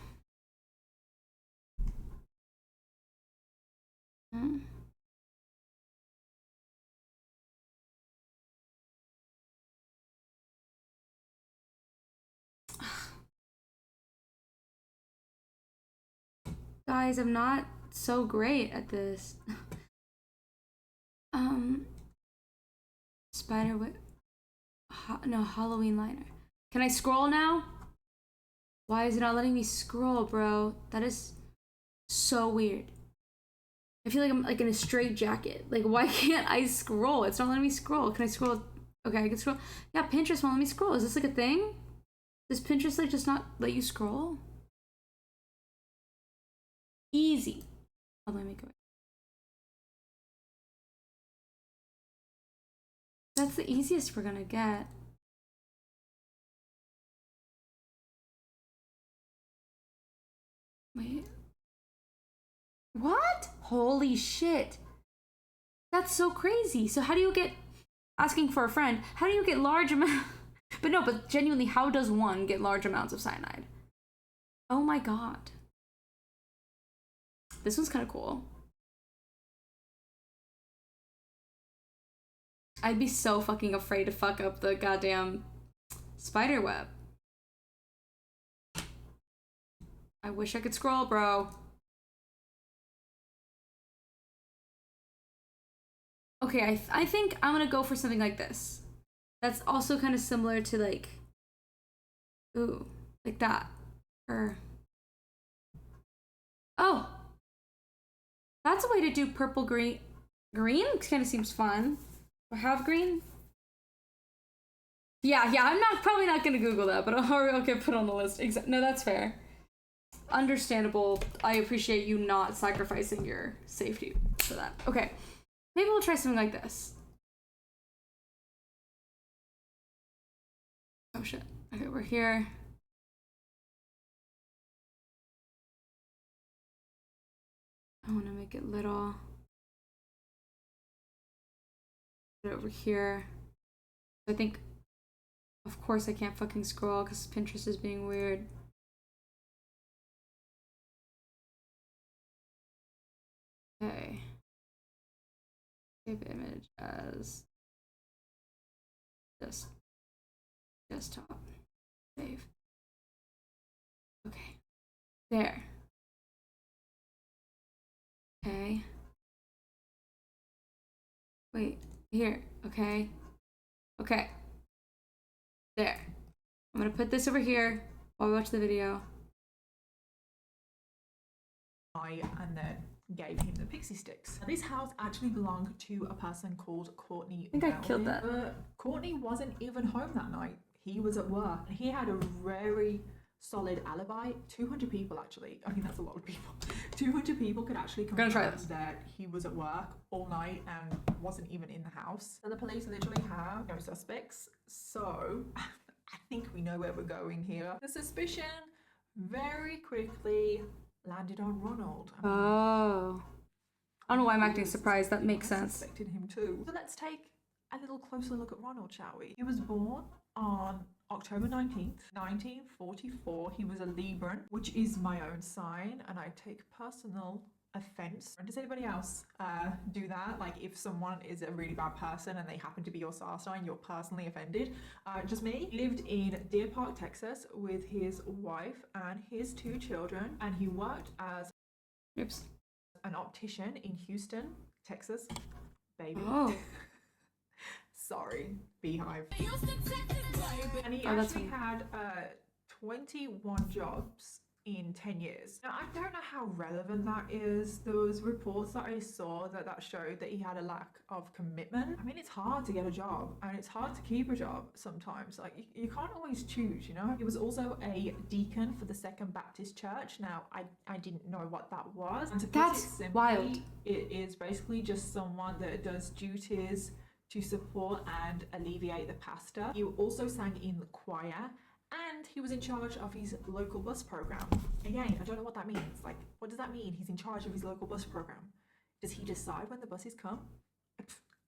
Guys, I'm not so great at this. Spider whip. No, Halloween liner. Can I scroll now? Why is it not letting me scroll, bro? That is so weird. I feel like I'm like in a straight jacket. Like, why can't I scroll? It's not letting me scroll. Can I scroll? Okay, I can scroll. Yeah, Pinterest won't let me scroll. Is this like a thing? Does Pinterest like just not let you scroll? Easy. Oh, let me go. That's the easiest we're gonna get. Wait. What? Holy shit. That's so crazy. So how do you get, asking for a friend, how do you get large amount? But no, but genuinely, how does one get large amounts of cyanide? Oh my god. This one's kind of cool. I'd be so fucking afraid to fuck up the goddamn spider web. I wish I could scroll, bro. Okay, I think I'm gonna go for something like this. That's also kind of similar to like, ooh, like that. Or, oh, that's a way to do purple green. Green kind of seems fun. Or have green. Yeah, I'm probably not gonna Google that, but okay, put it on the list. No, that's fair. Understandable. I appreciate you not sacrificing your safety for that. Okay, maybe we'll try something like this. Oh shit. Okay, we're here. I want to make it little. Put it over here. I think, of course, I can't fucking scroll because Pinterest is being weird. Okay. Save image as just desktop. Save. Okay. There. Okay. Wait, here. Okay. Okay. There. I'm gonna put this over here while we watch the video.
And then gave him the pixie sticks. Now, this house actually belonged to a person called Courtney.
I think I killed that.
Courtney wasn't even home that night. He was at work. He had a very solid alibi. 200 people actually. I mean, that's a lot of people. 200 people could actually confirm that he was at work all night and wasn't even in the house. So the police literally have no suspects. So I think we know where we're going here. The suspicion very quickly landed on Ronald.
Oh. I don't know why I'm acting surprised. That makes sense.
Suspected him too. So let's take a little closer look at Ronald, shall we? He was born on October 19th, 1944. He was a Libran, which is my own sign, and I take personal offense. Does anybody else do that? Like if someone is a really bad person and they happen to be your star sign, you're personally offended? Just me. He lived in Deer Park, Texas with his wife and his 2 children, and he worked as an optician in Houston, Texas. Baby.
Oh.
Sorry, Beehive. And he actually had 21 jobs in 10 years. Now, I don't know how relevant that is. There was reports that I saw that showed that he had a lack of commitment. I mean, it's hard to get a job and it's hard to keep a job sometimes. Like, you can't always choose, you know? He was also a deacon for the Second Baptist Church. Now, I didn't know what that was. And to put it simply, wild. It is basically just someone that does duties to support and alleviate the pastor. He also sang in the choir, and he was in charge of his local bus program. Again, I don't know what that means. Like, what does that mean? He's in charge of his local bus program. Does he decide when the buses come?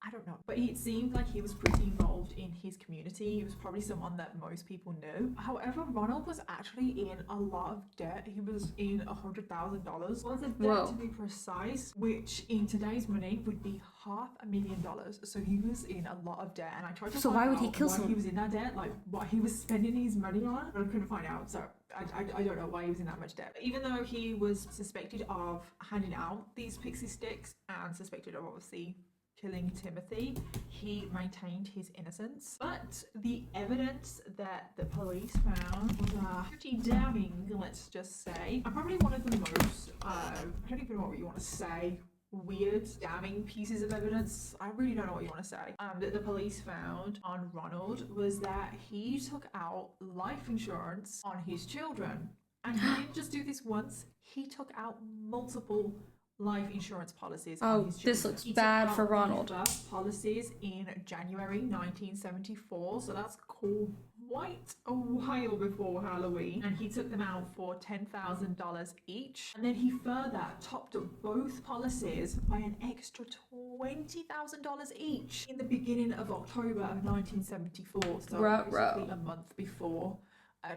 I don't know. But it seemed like he was pretty involved in his community. He was probably someone that most people knew. However, Ronald was actually in a lot of debt. He was in $100,000 worth of debt, to be precise, which in today's money would be $500,000. So he was in a lot of debt, and I tried to find out why he was in that debt, like what he was spending his money on, but I couldn't find out. So I don't know why he was in that much debt. But even though he was suspected of handing out these pixie sticks and suspected of obviously killing Timothy, he maintained his innocence. But the evidence that the police found was pretty damning, let's just say. Probably one of the most, I don't even know what you want to say, weird, damning pieces of evidence. I really don't know what you want to say. That the police found on Ronald was that he took out life insurance on his children. And he didn't just do this once, he took out multiple life insurance policies on his children.
This looks bad for Ronald.
First policies in January 1974, so that's quite a while before Halloween, and he took them out for $10,000 each, and then he further topped up both policies by an extra $20,000 each in the beginning of October of 1974, so basically a month before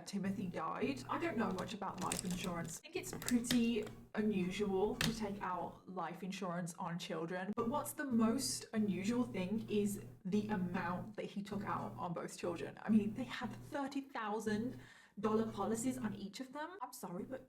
Timothy died. I don't know much about life insurance. I think it's pretty unusual to take out life insurance on children, but what's the most unusual thing is the amount that he took out on both children. I mean, they had $30,000 policies on each of them. I'm sorry, but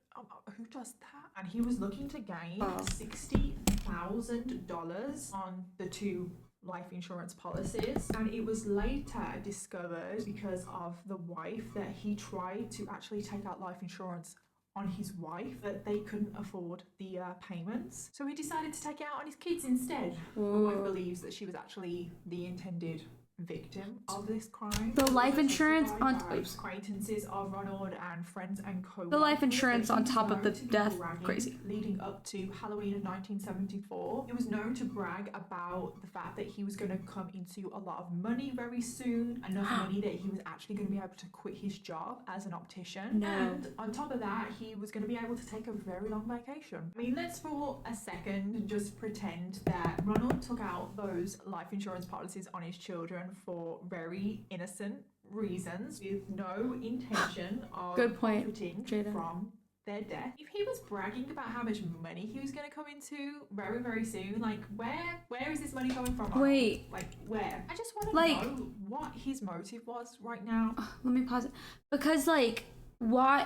who does that? And he was looking to gain
Oh.
$60,000 on the 2 life insurance policies, and it was later discovered because of the wife that he tried to actually take out life insurance on his wife, but they couldn't afford the payments, so he decided to take it out on his kids instead. My wife believes that she was actually the intended victim of this crime.
The life insurance on
acquaintances of Ronald and friends and co-workers.
The life insurance on top of the death, crazy.
Leading up to Halloween of 1974, he was known to brag about the fact that he was going to come into a lot of money very soon, enough money that he was actually going to be able to quit his job as an optician.
No.
And on top of that, he was going to be able to take a very long vacation. I mean, let's for a second just pretend that Ronald took out those life insurance policies on his children for very innocent reasons with no intention of profiting from their death. If he was bragging about how much money he was going to come into very, very soon, like where is this money coming from?
Wait.
Like where? I just want to know what his motive was right now.
Let me pause it. Because like why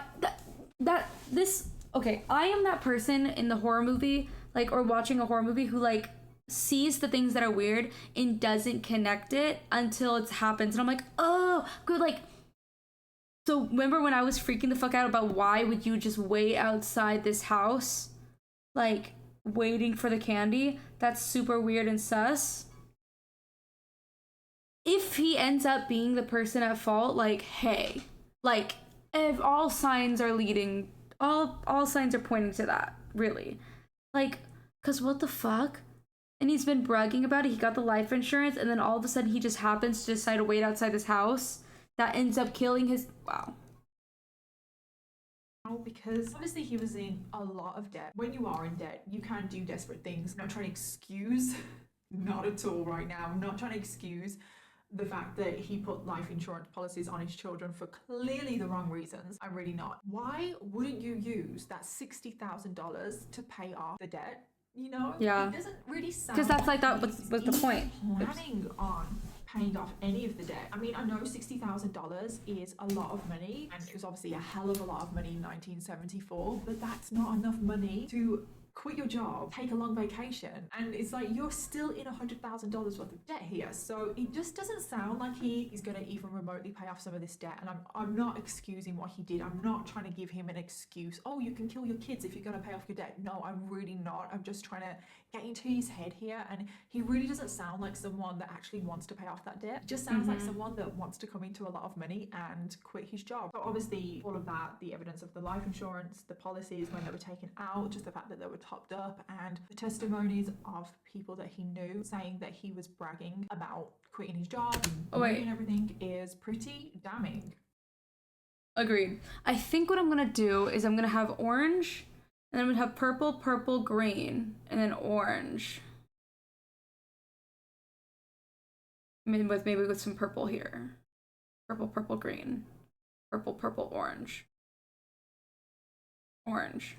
okay, I am that person in the horror movie, like, or watching a horror movie who like sees the things that are weird and doesn't connect it until it happens, and I'm like, oh good. Like, so remember when I was freaking the fuck out about why would you just wait outside this house like waiting for the candy? That's super weird and sus. If he ends up being the person at fault, like, hey, like, if all signs are leading, all signs are pointing to that, really, like, because what the fuck? And he's been bragging about it. He got the life insurance, and then all of a sudden he just happens to decide to wait outside this house. That ends up killing his... Wow.
Because obviously he was in a lot of debt. When you are in debt, you can do desperate things. I'm not trying to excuse, not at all right now. I'm not trying to excuse the fact that he put life insurance policies on his children for clearly the wrong reasons. I'm really not. Why wouldn't you use that $60,000 to pay off the debt? You know,
yeah,
it doesn't really sound
because that's like that was the point.
Planning on paying off any of the debt. I mean, I know $60,000 is a lot of money, and it was obviously a hell of a lot of money in 1974, but that's not enough money to quit your job, take a long vacation, and it's like you're still in $100,000 worth of debt here. So it just doesn't sound like he's going to even remotely pay off some of this debt. And I'm not excusing what he did. I'm not trying to give him an excuse. Oh, you can kill your kids if you're going to pay off your debt. No, I'm really not. I'm just trying to get into his head here, and he really doesn't sound like someone that actually wants to pay off that debt. It just sounds like someone that wants to come into a lot of money and quit his job. So obviously all of that, the evidence of the life insurance, the policies when they were taken out, just the fact that they were topped up, and the testimonies of people that he knew saying that he was bragging about quitting his job and everything is pretty damning.
Agreed. I think what I'm gonna do is I'm gonna have orange, and then I'm gonna have purple, purple, green, and then orange. Maybe with some purple here. Purple, purple, green. Purple, purple, orange. Orange.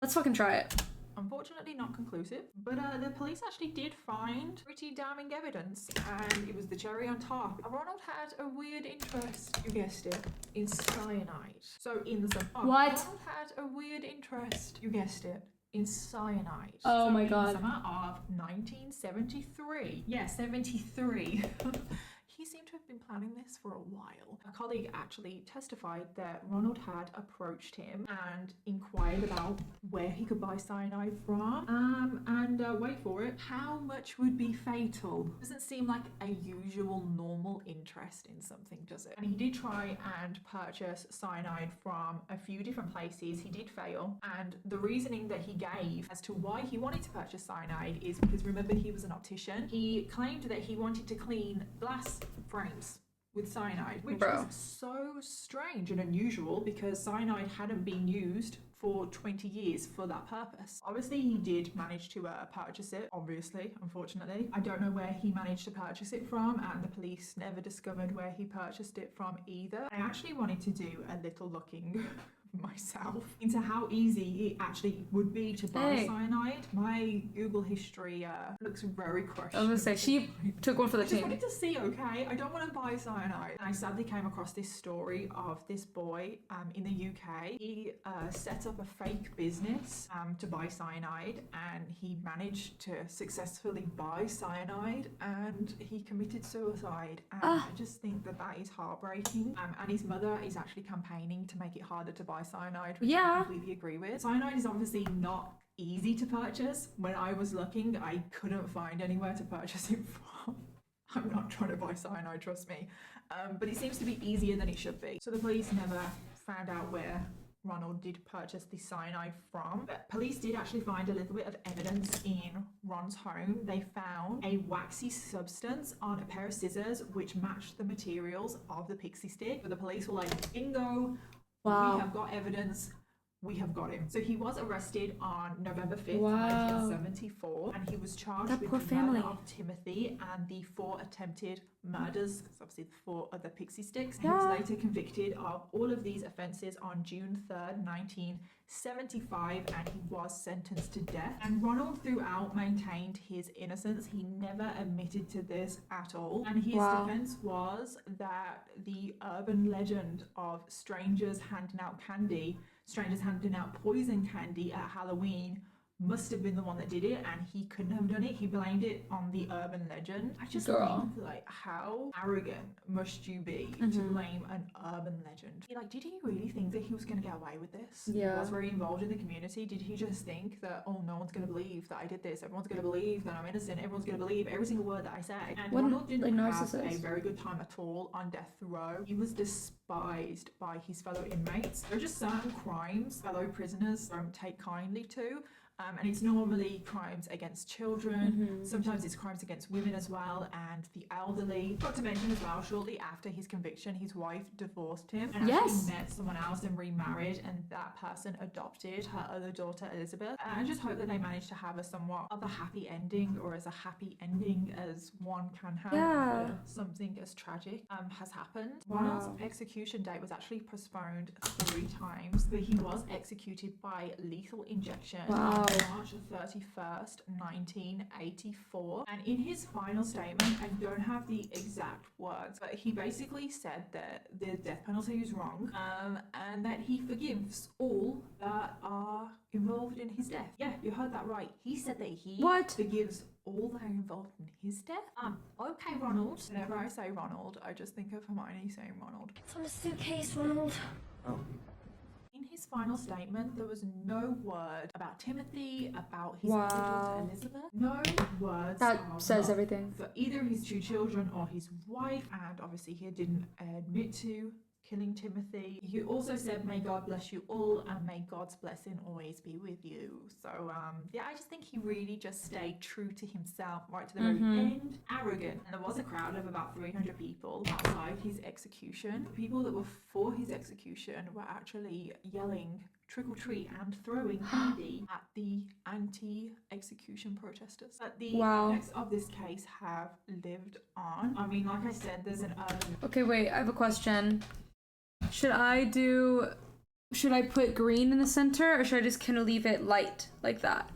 Let's fucking try it.
Unfortunately not conclusive, but the police actually did find pretty damning evidence, and it was the cherry on top. Ronald had a weird interest, you guessed it, in cyanide. So in the summer, Ronald had a weird interest, you guessed it, in cyanide.
Oh my god.
In the summer of 1973. Yeah, 73. He seemed to have been planning this for a while. A colleague actually testified that Ronald had approached him and inquired about where he could buy cyanide from. Wait for it, how much would be fatal? Doesn't seem like a usual normal interest in something, does it? And he did try and purchase cyanide from a few different places. He did fail. And the reasoning that he gave as to why he wanted to purchase cyanide is because, remember, he was an optician. He claimed that he wanted to clean glass frames with cyanide, which is so strange and unusual because cyanide hadn't been used for 20 years for that purpose. Obviously he did manage to purchase it, unfortunately. I don't know where he managed to purchase it from, and the police never discovered where he purchased it from either. I actually wanted to do a little looking myself into how easy it actually would be to buy cyanide. My Google history looks very questionable.
I was gonna say, she took one for the
I just
team.
wanted to see, okay? I don't want to buy cyanide. And I sadly came across this story of this boy in the UK. He set up a fake business to buy cyanide, and he managed to successfully buy cyanide, and he committed suicide. And I just think that that is heartbreaking. And his mother is actually campaigning to make it harder to buy cyanide, which I completely agree with. Cyanide is obviously not easy to purchase. When I was looking, I couldn't find anywhere to purchase it from. I'm not trying to buy cyanide, trust me. But it seems to be easier than it should be. So the police never found out where Ronald did purchase the cyanide from. But police did actually find a little bit of evidence in Ron's home. They found a waxy substance on a pair of scissors which matched the materials of the pixie stick. But the police were like, bingo, we have got evidence. We have got him. So he was arrested on November 5th, 1974, and he was charged with the murder of Timothy and the 4 attempted murders, because obviously the 4 other pixie sticks. He was later convicted of all of these offences on June 3rd, 1975, and he was sentenced to death. And Ronald throughout maintained his innocence. He never admitted to this at all. And his defence was that the urban legend of strangers handing out poison candy at Halloween must have been the one that did it, and he couldn't have done it. He blamed it on the urban legend. I just think, like, how arrogant must you be to blame an urban legend? Like, did he really think that he was going to get away with this? He was very involved in the community. Did he just think that, oh, no one's going to believe that I did this, everyone's going to believe that I'm innocent, everyone's going to believe every single word that I say? And Ronald didn't have a very good time at all on death row. He was despised by his fellow inmates. There are just certain crimes fellow prisoners don't take kindly to. And it's normally crimes against children, sometimes it's crimes against women as well, and the elderly. Not to mention as well, shortly after his conviction, his wife divorced him and actually met someone else and remarried, and that person adopted her other daughter, Elizabeth. And I just hope that they managed to have a somewhat of a happy ending, or as a happy ending as one can have for something as tragic has happened. Ronald's execution date was actually postponed 3 times, but he was executed by lethal injection. March 31st, 1984. And in his final statement, I don't have the exact words, but he basically said that the death penalty is wrong, and that he forgives all that are involved in his death. Yeah, you heard that right. He said that he forgives all that are involved in his death. Okay, Ronald. Whenever I say Ronald, I just think of Hermione saying Ronald.
It's on a suitcase, Ronald.
In his final statement, there was no word about Timothy, about his other daughter Elizabeth. No words.
That says everything.
For either his 2 children or his wife, and obviously he didn't admit to killing Timothy. He also said, may God bless you all, and may God's blessing always be with you. So yeah, I just think he really just stayed true to himself right to the very end. Arrogant. And there was a crowd of about 300 people outside his execution. The people that were for his execution were actually yelling trick or treat and throwing candy at the anti-execution protesters. But the effects of this case have lived on. I mean, like I said, there's an urban...
Okay, wait, I have a question. Should I put green in the center, or should I just kind of leave it light like that?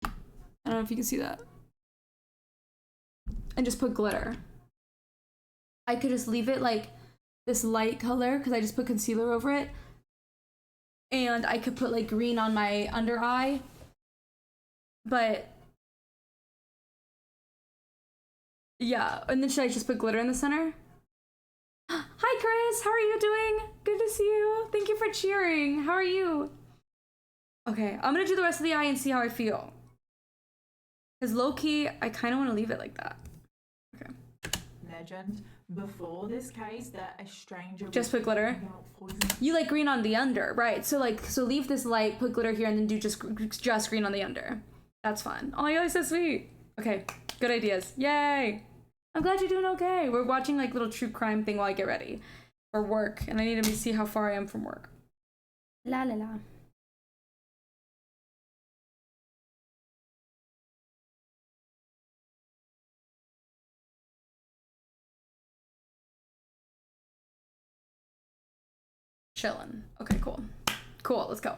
I don't know if you can see that. And just put glitter. I could just leave it like this light color because I just put concealer over it. And I could put like green on my under eye. But yeah, and then should I just put glitter in the center? Hi Chris, how are you doing? Good to see you. Thank you for cheering. How are you? Okay, I'm gonna do the rest of the eye and see how I feel. Because low-key, I kind of want to leave it like that. Okay.
Legend before this case that a stranger
just put glitter. You like green on the under, right? So leave this light, put glitter here, and then do just green on the under. That's fun. Oh my god, so sweet. Okay, good ideas. Yay! I'm glad you're doing okay. We're watching like little true crime thing while I get ready for work, and I need to see how far I am from work. La la la. Chillin'. Okay, cool. Cool, let's go.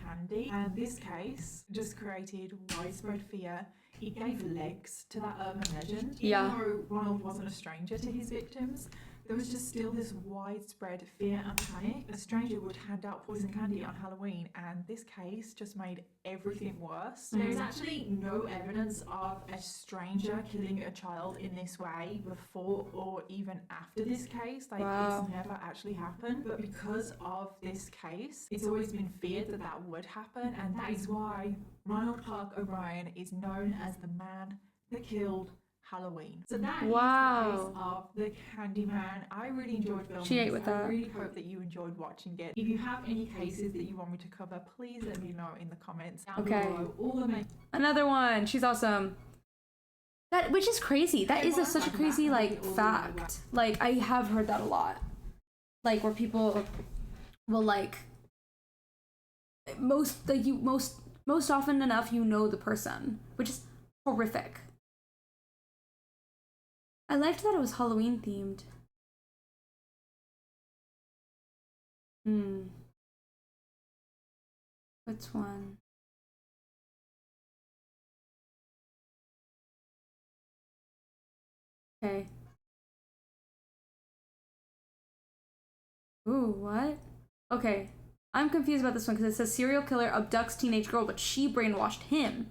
Candy, and this case just created widespread fear. It gave legs to that urban legend.
Yeah.
Even though Ronald wasn't a stranger to his victims, there was just still this widespread fear and panic. A stranger would hand out poison candy on Halloween, and this case just made everything worse. There is actually no evidence of a stranger killing a child in this way before or even after this case. Like,
Wow.
it's never actually happened. But because of this case, it's always been feared that that would happen, and that is why Ronald Park O'Brien is known as the man that killed Halloween. So that is the case of the Candyman. I really enjoyed filming
She ate
this.
with
I
that.
really hope that you enjoyed watching it. If you have any cases that you want me to cover, please let me know in the comments down below. All the
Another one. She's awesome. That, which is crazy. That is such a crazy like fact. Like, I have heard that a lot. Like, where people will like most often enough you know the person, which is horrific. I liked that it was Halloween themed. Which one? Okay. Ooh, what? Okay. I'm confused about this one because it says serial killer abducts teenage girl, but she brainwashed him.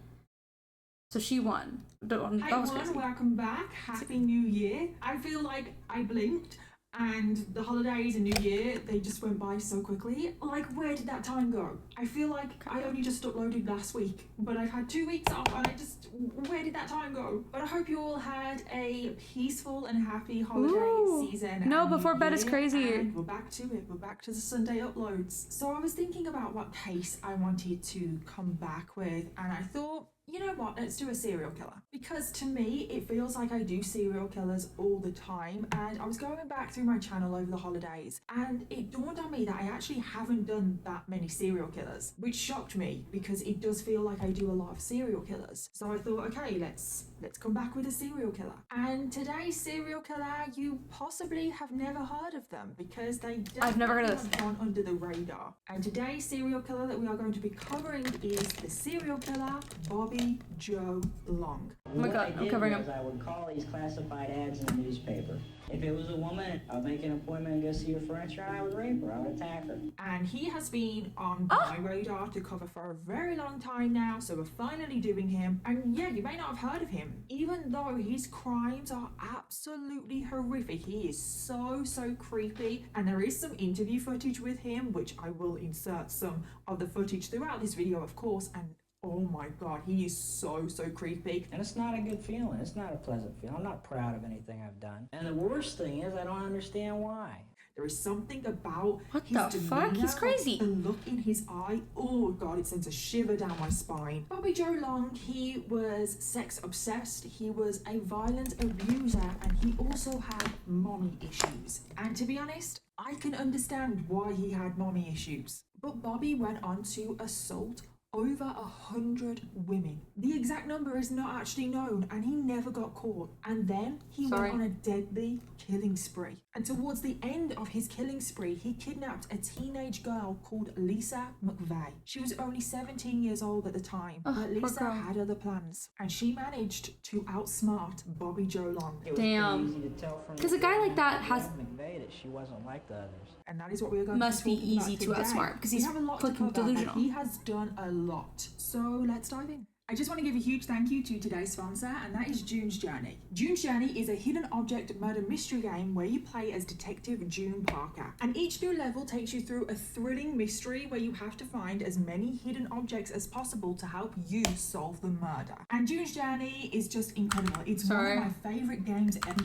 So she won. That was crazy.
Welcome back. Happy New Year. I feel like I blinked and the holidays and New Year, they just went by so quickly. Like, where did that time go? I feel like I only just uploaded last week, but I've had 2 weeks off and where did that time go? But I hope you all had a peaceful and happy holiday season.
No, before bed is crazy.
And we're back to it. We're back to the Sunday uploads. So I was thinking about what case I wanted to come back with, and I thought, you know what, let's do a serial killer. Because to me, it feels like I do serial killers all the time. And I was going back through my channel over the holidays, and it dawned on me that I actually haven't done that many serial killers, which shocked me because it does feel like I do a lot of serial killers. So I thought, okay, let's come back with a serial killer. And today's serial killer, you possibly have never heard of them because they
I've never heard of this.
have gone under the radar. And today's serial killer that we are going to be covering is the serial killer Bobby Joe Long.
Oh my god, I'm covering him.
I would call these classified ads in the newspaper. If it was a woman, I would make an appointment and go see her furniture, and I would rape her. I would attack her.
And he has been on my radar to cover for a very long time now, so we're finally doing him. And yeah, you may not have heard of him, even though his crimes are absolutely horrific. He is so creepy, and there is some interview footage with him, which I will insert some of the footage throughout this video, of course, and oh my god, he is so creepy.
And it's not a good feeling. It's not a pleasant feeling. I'm not proud of anything I've done. And the worst thing is I don't understand why.
There is something about
What
his
the fuck?
demeanor,
He's crazy.
the look in his eye. Oh god, it sends a shiver down my spine. Bobby Joe Long, he was sex obsessed, he was a violent abuser, and he also had mommy issues. And to be honest, I can understand why he had mommy issues. But Bobby went on to assault over 100 women. The exact number is not actually known, and he never got caught. And then he went on a deadly killing spree. And towards the end of his killing spree, he kidnapped a teenage girl called Lisa McVeigh. She was only 17 years old at the time, but Lisa had other plans, and she managed to outsmart Bobby Joe Long.
It was
Damn.
easy to tell from
Because a guy like that has
McVeigh that she wasn't like the others.
And that is what we're going
must
to
be
talking
easy
about
to
today.
outsmart because
We
he's
have a lot to
fucking
cover, and
delusional.
he has done a lot. So let's dive in. I just want to give a huge thank you to today's sponsor, and that is June's Journey. June's Journey is a hidden object murder mystery game where you play as Detective June Parker. And each new level takes you through a thrilling mystery where you have to find as many hidden objects as possible to help you solve the murder. And June's Journey is just incredible. It's one of my favorite games ever.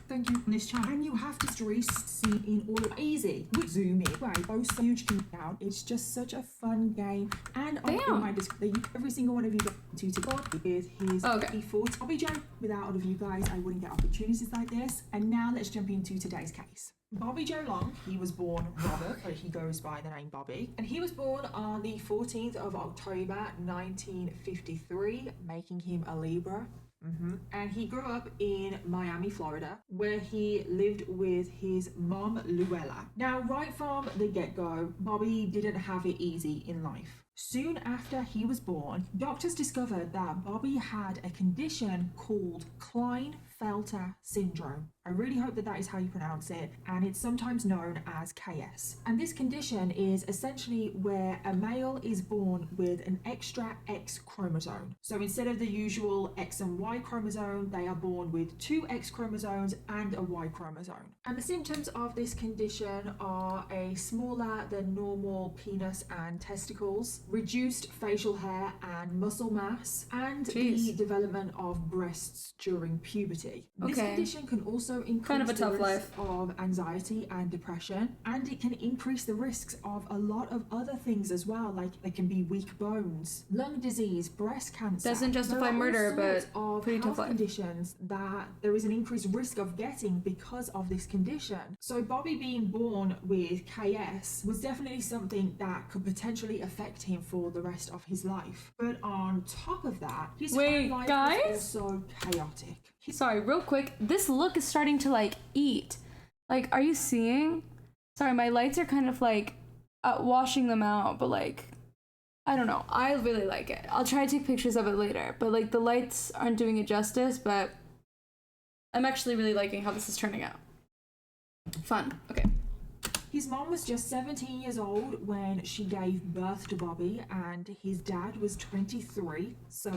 Thank you on this channel. And you have to see in all easy. We zoom in. Right, both huge down. It's just such a fun game. And I'll put my description. Every single one of you to support is his default Bobby Joe. Without all of you guys, I wouldn't get opportunities like this. And now let's jump into today's case. Bobby Joe Long, he was born Robert, but he goes by the name Bobby. And he was born on the 14th of October, 1953, making him a Libra. And he grew up in Miami, Florida, where he lived with his mom, Luella. Now, right from the get-go, Bobby didn't have it easy in life. Soon after he was born, doctors discovered that Bobby had a condition called Klinefelter syndrome. I really hope that is how you pronounce it, and it's sometimes known as KS. And this condition is essentially where a male is born with an extra X chromosome. So instead of the usual X and Y chromosome, they are born with two X chromosomes and a Y chromosome. And the symptoms of this condition are a smaller than normal penis and testicles, reduced facial hair and muscle mass, and the development of breasts during puberty. This condition can also increase
kind of a tough life
of anxiety and depression, and it can increase the risks of a lot of other things as well, like there can be weak bones, lung disease, breast cancer.
Doesn't justify murder, but
of
pretty tough life
conditions that there is an increased risk of getting because of this condition. So Bobby being born with KS was definitely something that could potentially affect him for the rest of his life. But on top of that, his home life was also chaotic.
Sorry, real quick, this look is starting to like eat. Like, are you seeing? Sorry, my lights are kind of like washing them out, but like, I don't know. I really like it. I'll try to take pictures of it later, but like the lights aren't doing it justice, but I'm actually really liking how this is turning out. Fun. Okay.
His mom was just 17 years old when she gave birth to Bobby, and his dad was 23, so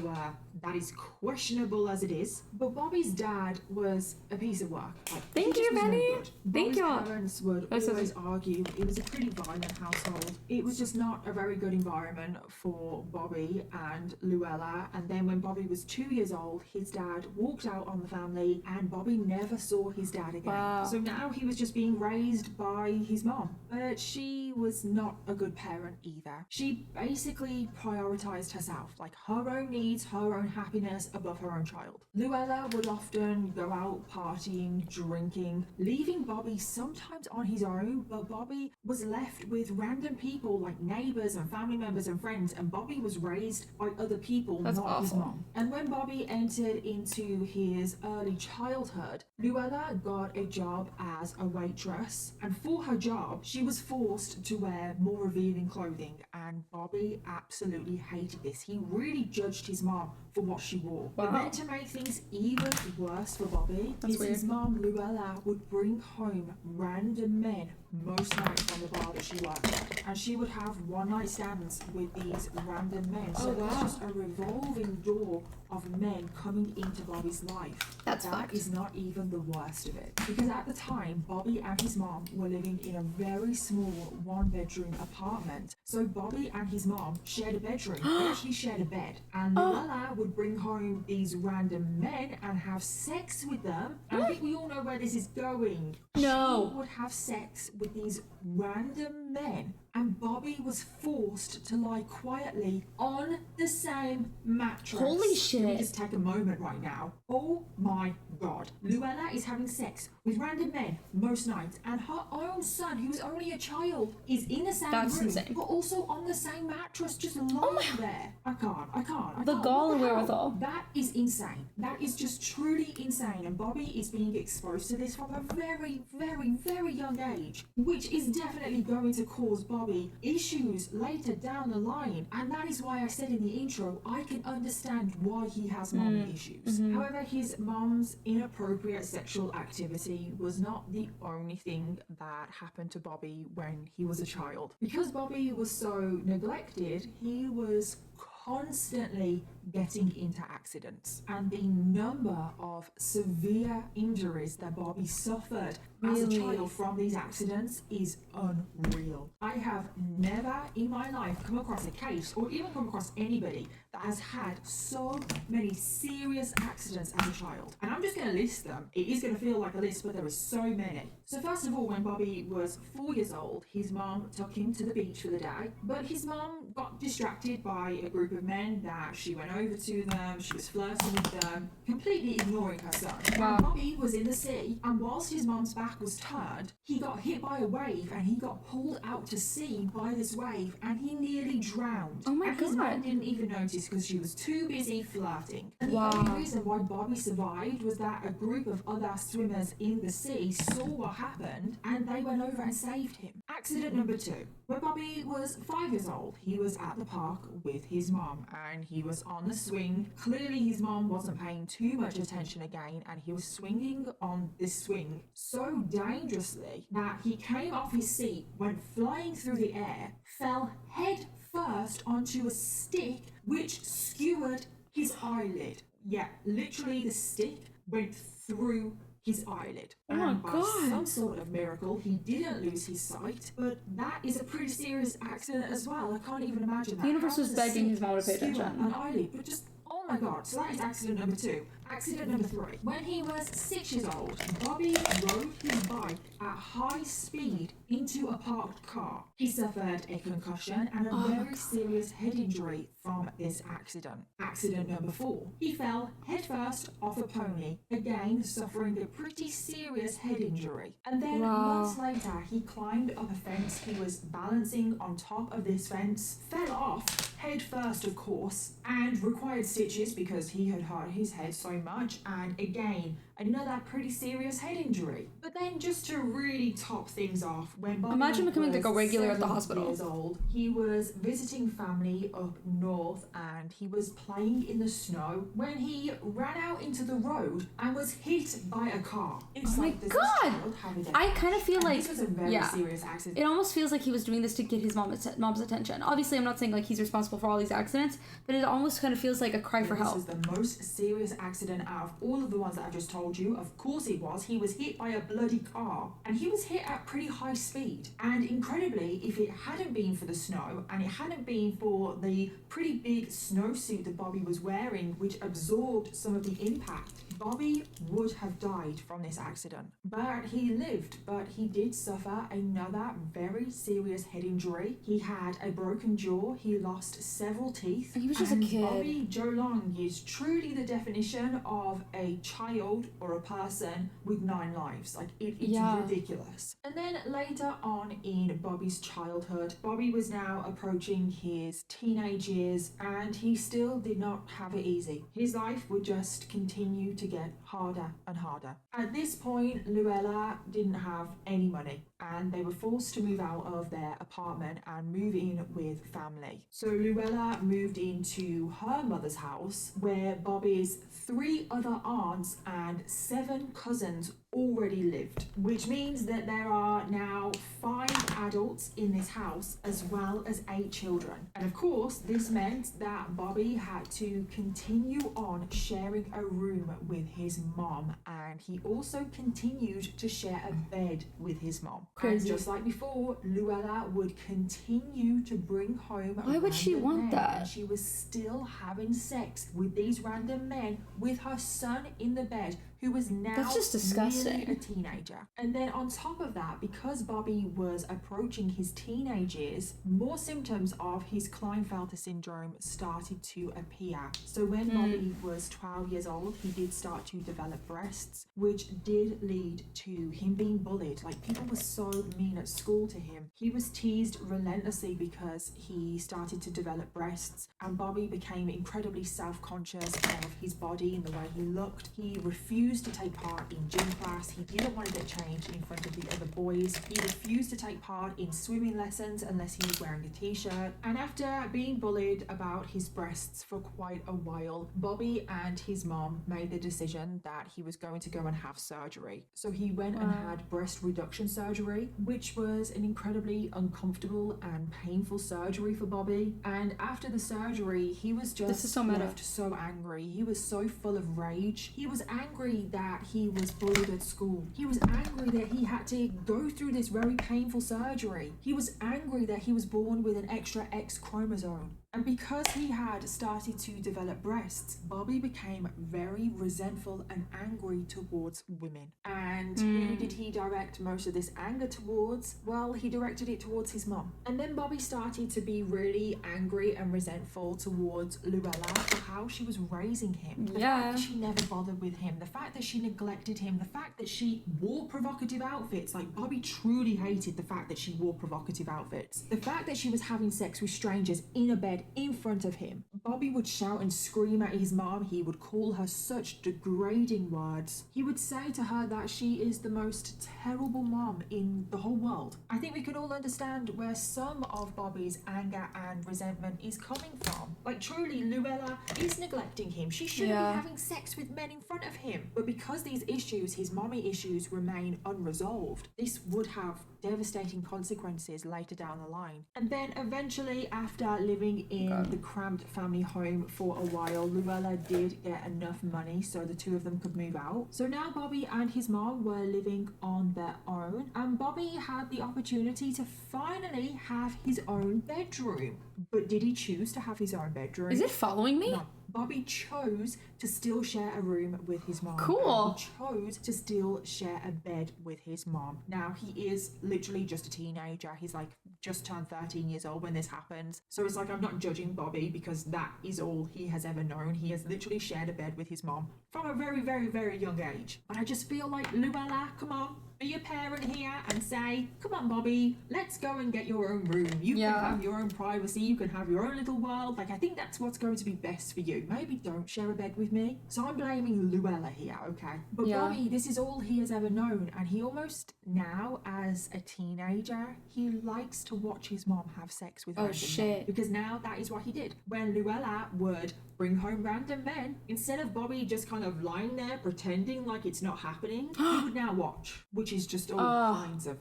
that is questionable as it is. But Bobby's dad was a piece of work.
Thank you, Benny. Thank you.
Bobby's parents would always argue. It was a pretty violent household. It was just not a very good environment for Bobby and Luella. And then when Bobby was 2 years old, his dad walked out on the family, and Bobby never saw his dad again.
Wow.
So now he was just being raised by his mom. But she was not a good parent either. She basically prioritized herself, like her own needs, her own happiness above her own child. Luella would often go out partying, drinking, leaving Bobby sometimes on his own, but Bobby was left with random people like neighbors and family members and friends, and Bobby was raised by other people, not his mom. And when Bobby entered into his early childhood, Luella got a job as a waitress, and for her job, she was forced to wear more revealing clothing, and Bobby absolutely hated this. He really judged his mom for what she wore. But then to make things even worse for Bobby, his mom, Luella, would bring home random men most nights from the bar that she worked at, and she would have one-night stands with these random men. So it was just a revolving door of men coming into Bobby's life.
That
is not even the worst of it, because at the time Bobby and his mom were living in a very small one-bedroom apartment. So Bobby and his mom shared a bedroom. They actually shared a bed, and Luella would bring home these random men and have sex with them. And I think we all know where this is going.
No.
She would have sex with these random men, and Bobby was forced to lie quietly on the same mattress.
Holy shit.
Let me just take a moment right now. Oh my god. Luella is having sex with random men most nights, and her own son, who is only a child, is in the same room,
insane.
but also on the same mattress, just lying there. I can't.
The gall and wherewithal.
That is insane. That is just truly insane, and Bobby is being exposed to this from a very, very, very young age, which is definitely going to cause Bobby issues later down the line. And that is why I said in the intro, I can understand why he has mommy issues. However, his mom's inappropriate sexual activity was not the only thing that happened to Bobby when he was a child. Because Bobby was so neglected, he was constantly getting into accidents, and the number of severe injuries that Bobby suffered as a child from these accidents is unreal. I have never in my life come across a case, or even come across anybody that has had so many serious accidents as a child. And I'm just going to list them. It is going to feel like a list, but there is so many. So first of all, when Bobby was 4 years old, his mom took him to the beach for the day, but his mom got distracted by a group of men that she went over to them, she was flirting with them, completely ignoring her son.
Wow.
And Bobby was in the sea, and whilst his mom's back was turned, he got hit by a wave and he got pulled out to sea by this wave and he nearly drowned.
Oh my
and his
God.
mom didn't even notice because she was too busy flirting. And
Wow.
the only reason why Bobby survived was that a group of other swimmers in the sea saw what happened and they went over and saved him. Accident number 2. When Bobby was 5 years old, he was at the park with his mom and he was on the swing. Clearly his mom wasn't paying too much attention again and he was swinging on this swing so dangerously that he came off his seat, went flying through the air, fell head first onto a stick which skewered his eyelid. Yeah, literally the stick went through his eyelid.
Oh my
And by
God.
some sort of miracle, he didn't lose his sight, but that is a pretty serious accident as well. I can't even imagine that.
The universe
How
was
does a
begging his
stick
mom to pay
skewer
attention.
An eyelid, but just, oh my God. So that is accident number 2. Accident number 3. When he was 6 years old, Bobby rode his bike at high speed into a parked car. He suffered a concussion and a very serious head injury from this accident. Accident number 4. He fell headfirst off a pony, again suffering a pretty serious head injury. And then months later, he climbed up a fence. He was balancing on top of this fence, fell off head first, of course, and required stitches because he had hurt his head so much, and again another pretty serious head injury. But then just to really top things off, when Bobby
Imagine becoming like a
was
regular at the
7
hospital.
years old, he was visiting family up north and he was playing in the snow when he ran out into the road and was hit by a car. It's
Oh my
does this
God.
child have a death
I kind of feel
And
like,
this was a very serious accident.
it almost feels like he was doing this to get his mom's attention. Obviously, I'm not saying like he's responsible for all these accidents, but it almost kind of feels like a cry for help.
This is the most serious accident out of all of the ones that I've just told you. Of course it was. He was hit by a bloody car and he was hit at pretty high speed. And incredibly, if it hadn't been for the snow and it hadn't been for the pretty big snowsuit that Bobby was wearing, which absorbed some of the impact, Bobby would have died from this accident. But he lived, but he did suffer another very serious head injury. He had a broken jaw, he lost several teeth.
He was just a
and
kid.
Bobby Joe Long is truly the definition of a child or a person with 9 lives. Like, it's ridiculous. And then later on in Bobby's childhood, Bobby was now approaching his teenage years and he still did not have it easy. His life would just continue to get harder and harder. At this point, Luella didn't have any money and they were forced to move out of their apartment and move in with family. So Luella moved into her mother's house where Bobby's 3 other aunts and 7 cousins already lived, which means that there are now 5 adults in this house as well as 8 children. And of course, this meant that Bobby had to continue on sharing a room with his mom, and he also continued to share a bed with his mom.
Crazy.
And just like before, Luella would continue to bring home
Why would she
random
want
men,
that?
and she was still having sex with these random men with her son in the bed, who was now
That's just disgusting.
nearly a teenager. And then on top of that, because Bobby was approaching his teenage years, more symptoms of his Klinefelter syndrome started to appear. So when Bobby was 12 years old, he did start to develop breasts, which did lead to him being bullied. Like, people were so mean at school to him. He was teased relentlessly because he started to develop breasts, and Bobby became incredibly self-conscious of his body and the way he looked. He refused to take part in gym class. He didn't want to get changed in front of the other boys. He refused to take part in swimming lessons unless he was wearing a t-shirt. And after being bullied about his breasts for quite a while, Bobby and his mom made the decision that he was going to go and have surgery. So he went and had breast reduction surgery, which was an incredibly uncomfortable and painful surgery for Bobby. And after the surgery, he was just left so angry. He was so full of rage. He was angry that he was bullied at school. He was angry that he had to go through this very painful surgery. He was angry that he was born with an extra X chromosome. And because he had started to develop breasts, Bobby became very resentful and angry towards women. And who did he direct most of this anger towards? Well, he directed it towards his mom. And then Bobby started to be really angry and resentful towards Luella for how she was raising him. The fact that she never bothered with him, the fact that she neglected him, the fact that she wore provocative outfits. Like, Bobby truly hated the fact that she wore provocative outfits. The fact that she was having sex with strangers in a bed in front of him. Bobby would shout and scream at his mom. He would call her such degrading words. He would say to her that she is the most terrible mom in the whole world. I think we can all understand where some of Bobby's anger and resentment is coming from. Like, truly, Luella is neglecting him. She shouldn't be having sex with men in front of him. But because these issues, his mommy issues, remain unresolved, this would have devastating consequences later down the line. And then eventually, after living in the cramped family home for a while, Luella did get enough money so the two of them could move out. So now Bobby and his mom were living on their own, and Bobby had the opportunity to finally have his own bedroom. But did he choose to have his own bedroom?
Is it following me?
No. Bobby chose to still share a room with his mom.
Cool.
He chose to still share a bed with his mom. Now, he is literally just a teenager. He's like just turned 13 years old when this happens. So it's like, I'm not judging Bobby because that is all he has ever known. He has literally shared a bed with his mom from a very, very, very young age. But I just feel like, Luella, come on, be a parent here and say, come on, Bobby, let's go and get your own room. You can have your own privacy. You can have your own little world. Like, I think that's what's going to be best for you. Maybe don't share a bed with me. So I'm blaming Luella here, okay? But Bobby, this is all he has ever known. And he almost now, as a teenager, he likes to watch his mom have sex with random men. Because now that is what he did. When Luella would bring home random men, instead of Bobby just kind of lying there pretending like it's not happening, he would now watch, which is just all kinds of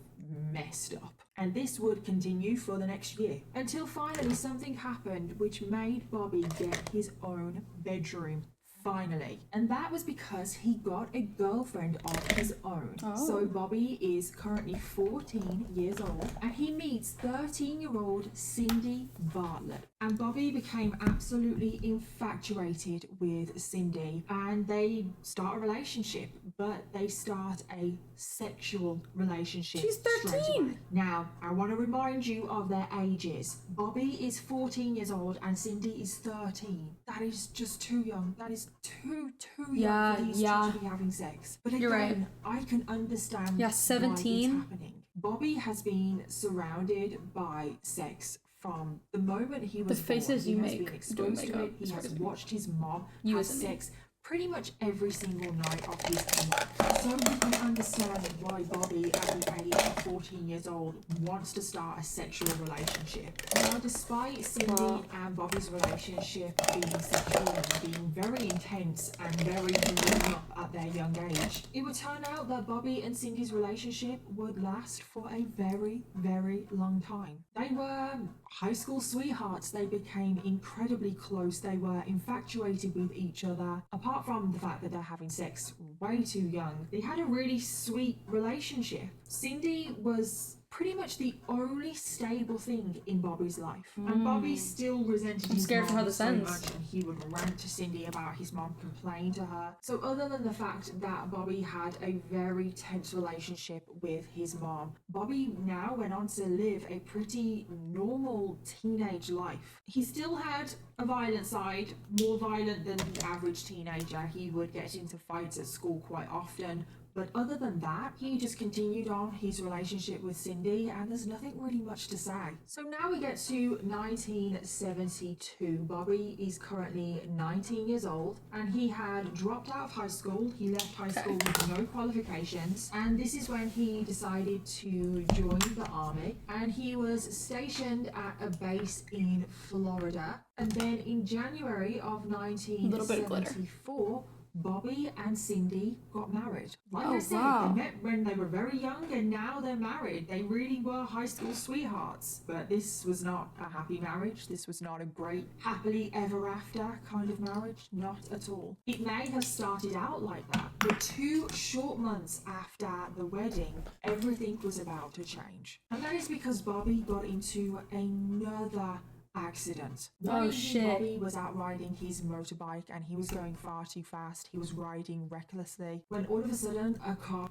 messed up. And this would continue for the next year until finally something happened which made Bobby get his own bedroom. Finally. And that was because he got a girlfriend of his own. So Bobby is currently 14 years old and he meets 13-year-old Cindy Bartlett. And Bobby became absolutely infatuated with Cindy and they start a relationship, but they start a sexual relationship.
She's 13.
Now, I want to remind you of their ages. Bobby is 14 years old and Cindy is 13. That is just too young. That is too young for these two to be having sex. But again, I can understand
17
why it's happening. Bobby has been surrounded by sex from the moment he was born. He has been exposed to it. He has watched his mom have sex pretty much every single night of his life. So you can understand why Bobby, at the age of 14 years old, wants to start a sexual relationship. Now, despite Cindy and Bobby's relationship being sexual and being very intense and very grown up at their young age, it would turn out that Bobby and Cindy's relationship would last for a very, very long time. They were high school sweethearts. They became incredibly close. They were infatuated with each other. Apart from the fact that they're having sex way too young, they had a really sweet relationship. Cindy was pretty much the only stable thing in Bobby's life. And Bobby still resented his mom so much, and he would rant to Cindy about his mom, complain to her. So other than the fact that Bobby had a very tense relationship with his mom, Bobby now went on to live a pretty normal teenage life. He still had a violent side, more violent than the average teenager. He would get into fights at school quite often. But other than that, he just continued on his relationship with Cindy, and there's nothing really much to say. So now we get to 1972. Bobby is currently 19 years old, and he had dropped out of high school. He left high school with no qualifications, and this is when he decided to join the army, and he was stationed at a base in Florida. And then in January of 1974, Bobby and Cindy got married. Like I said, they met when they were very young and now they're married. They really were high school sweethearts. But this was not a happy marriage. This was not a great happily ever after kind of marriage. Not at all. It may have started out like that, but 2 short months after the wedding, everything was about to change. And that is because Bobby got into another accident.
Oh,
One
shit.
evening, Bobby was out riding his motorbike and he was going far too fast. He was riding recklessly when all of a sudden a car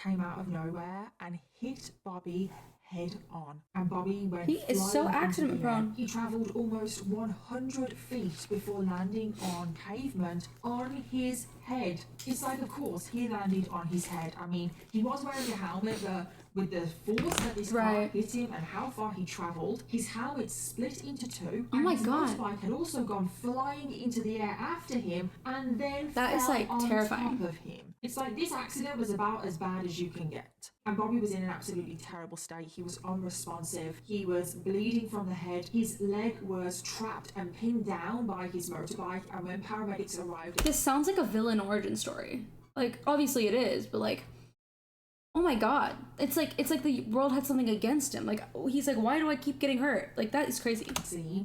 came out of nowhere and hit Bobby head on, and Bobby went
He is so
flying into
accident
the air.
prone.
He travelled almost 100 feet before landing on pavement on his head. It's like, of course, he landed on his head. I mean, he was wearing a helmet, but with the force that this car
Right.
hit him and how far he travelled, his helmet split into two.
Oh
and
my
his
God.
motorbike had also gone flying into the air after him and then
That is,
fell
like,
on
terrifying.
top of him. It's like this accident was about as bad as you can get. And Bobby was in an absolutely terrible state. He was unresponsive. He was bleeding from the head. His leg was trapped and pinned down by his motorbike. And when paramedics arrived,
This sounds like a villain origin story. Like, obviously it is, but like, oh my god. It's like the world had something against him. Like, he's like, why do I keep getting hurt? Like, that is crazy.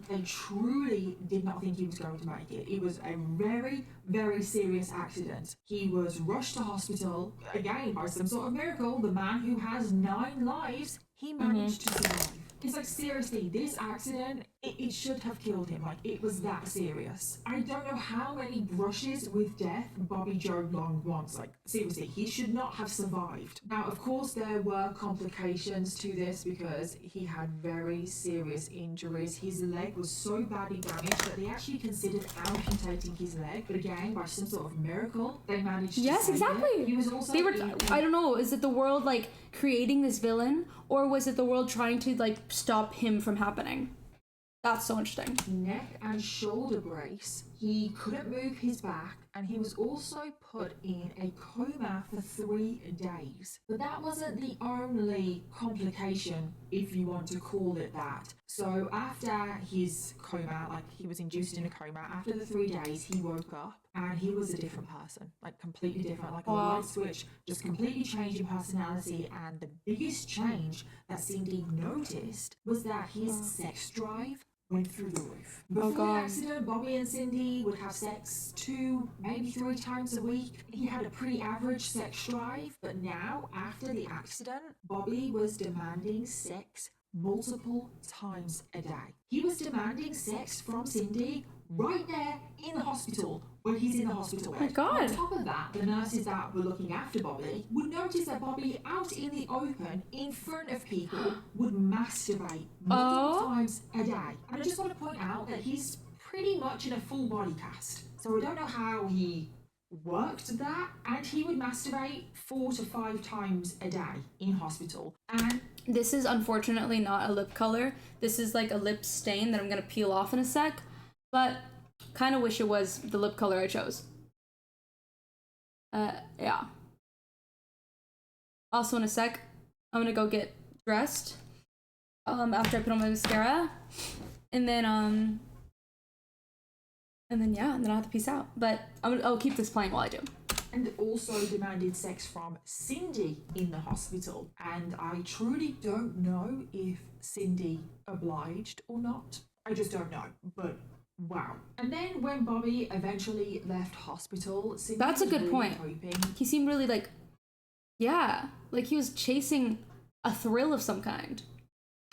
they truly did not think he was going to make it. It was a very, very serious accident. He was rushed to hospital. Again, by some sort of miracle, the man who has 9 lives, he managed to survive. It's like, seriously, this accident, it should have killed him. Like, it was that serious. I don't know how many brushes with death Bobby Joe Long wants. Like, seriously, he should not have survived. Now, of course, there were complications to this because he had very serious injuries. His leg was so badly damaged that they actually considered amputating his leg. But again, by some sort of miracle, they managed to
Yes,
save
exactly.
it. He was also
They were.
in
I don't know. Is it the world like creating this villain, or was it the world trying to like stop him from happening? That's so interesting.
neck and shoulder brace. He couldn't move his back, and he was also put in a coma for 3 days. But that wasn't the only complication, if you want to call it that. So after his coma, like he was induced in a coma, after the 3 days he woke up and he was a different person, like completely different, like a
Wow.
light switch, just completely changed in personality. And the biggest change that Cindy noticed was that his sex drive went through the roof. Before the
God.
accident, Bobby and Cindy would have sex 2, maybe 3 times a week. He had a pretty average sex drive, but now, after the accident, Bobby was demanding sex multiple times a day. He was demanding sex from Cindy right there in the hospital when he's in the hospital.
Oh my God.
On top of that, the nurses that were looking after Bobby would notice that Bobby out in the open in front of people would masturbate multiple times a day. And I just want to point out that he's pretty much in a full body cast. So I don't know how he worked that, and he would masturbate 4 to 5 times a day in hospital. And
This is unfortunately not a lip color. This is like a lip stain that I'm gonna peel off in a sec, but kind of wish it was the lip color I chose. Yeah. Also in a sec, I'm gonna go get dressed. After I put on my mascara, and then yeah, and then I'll have to peace out. But I'll keep this playing while I do.
and also demanded sex from Cindy in the hospital. And I truly don't know if Cindy obliged or not. I just don't know, but wow. And then when Bobby eventually left hospital, Cindy
That's a
was
good
really
point.
hoping
He seemed really like, yeah, like he was chasing a thrill of some kind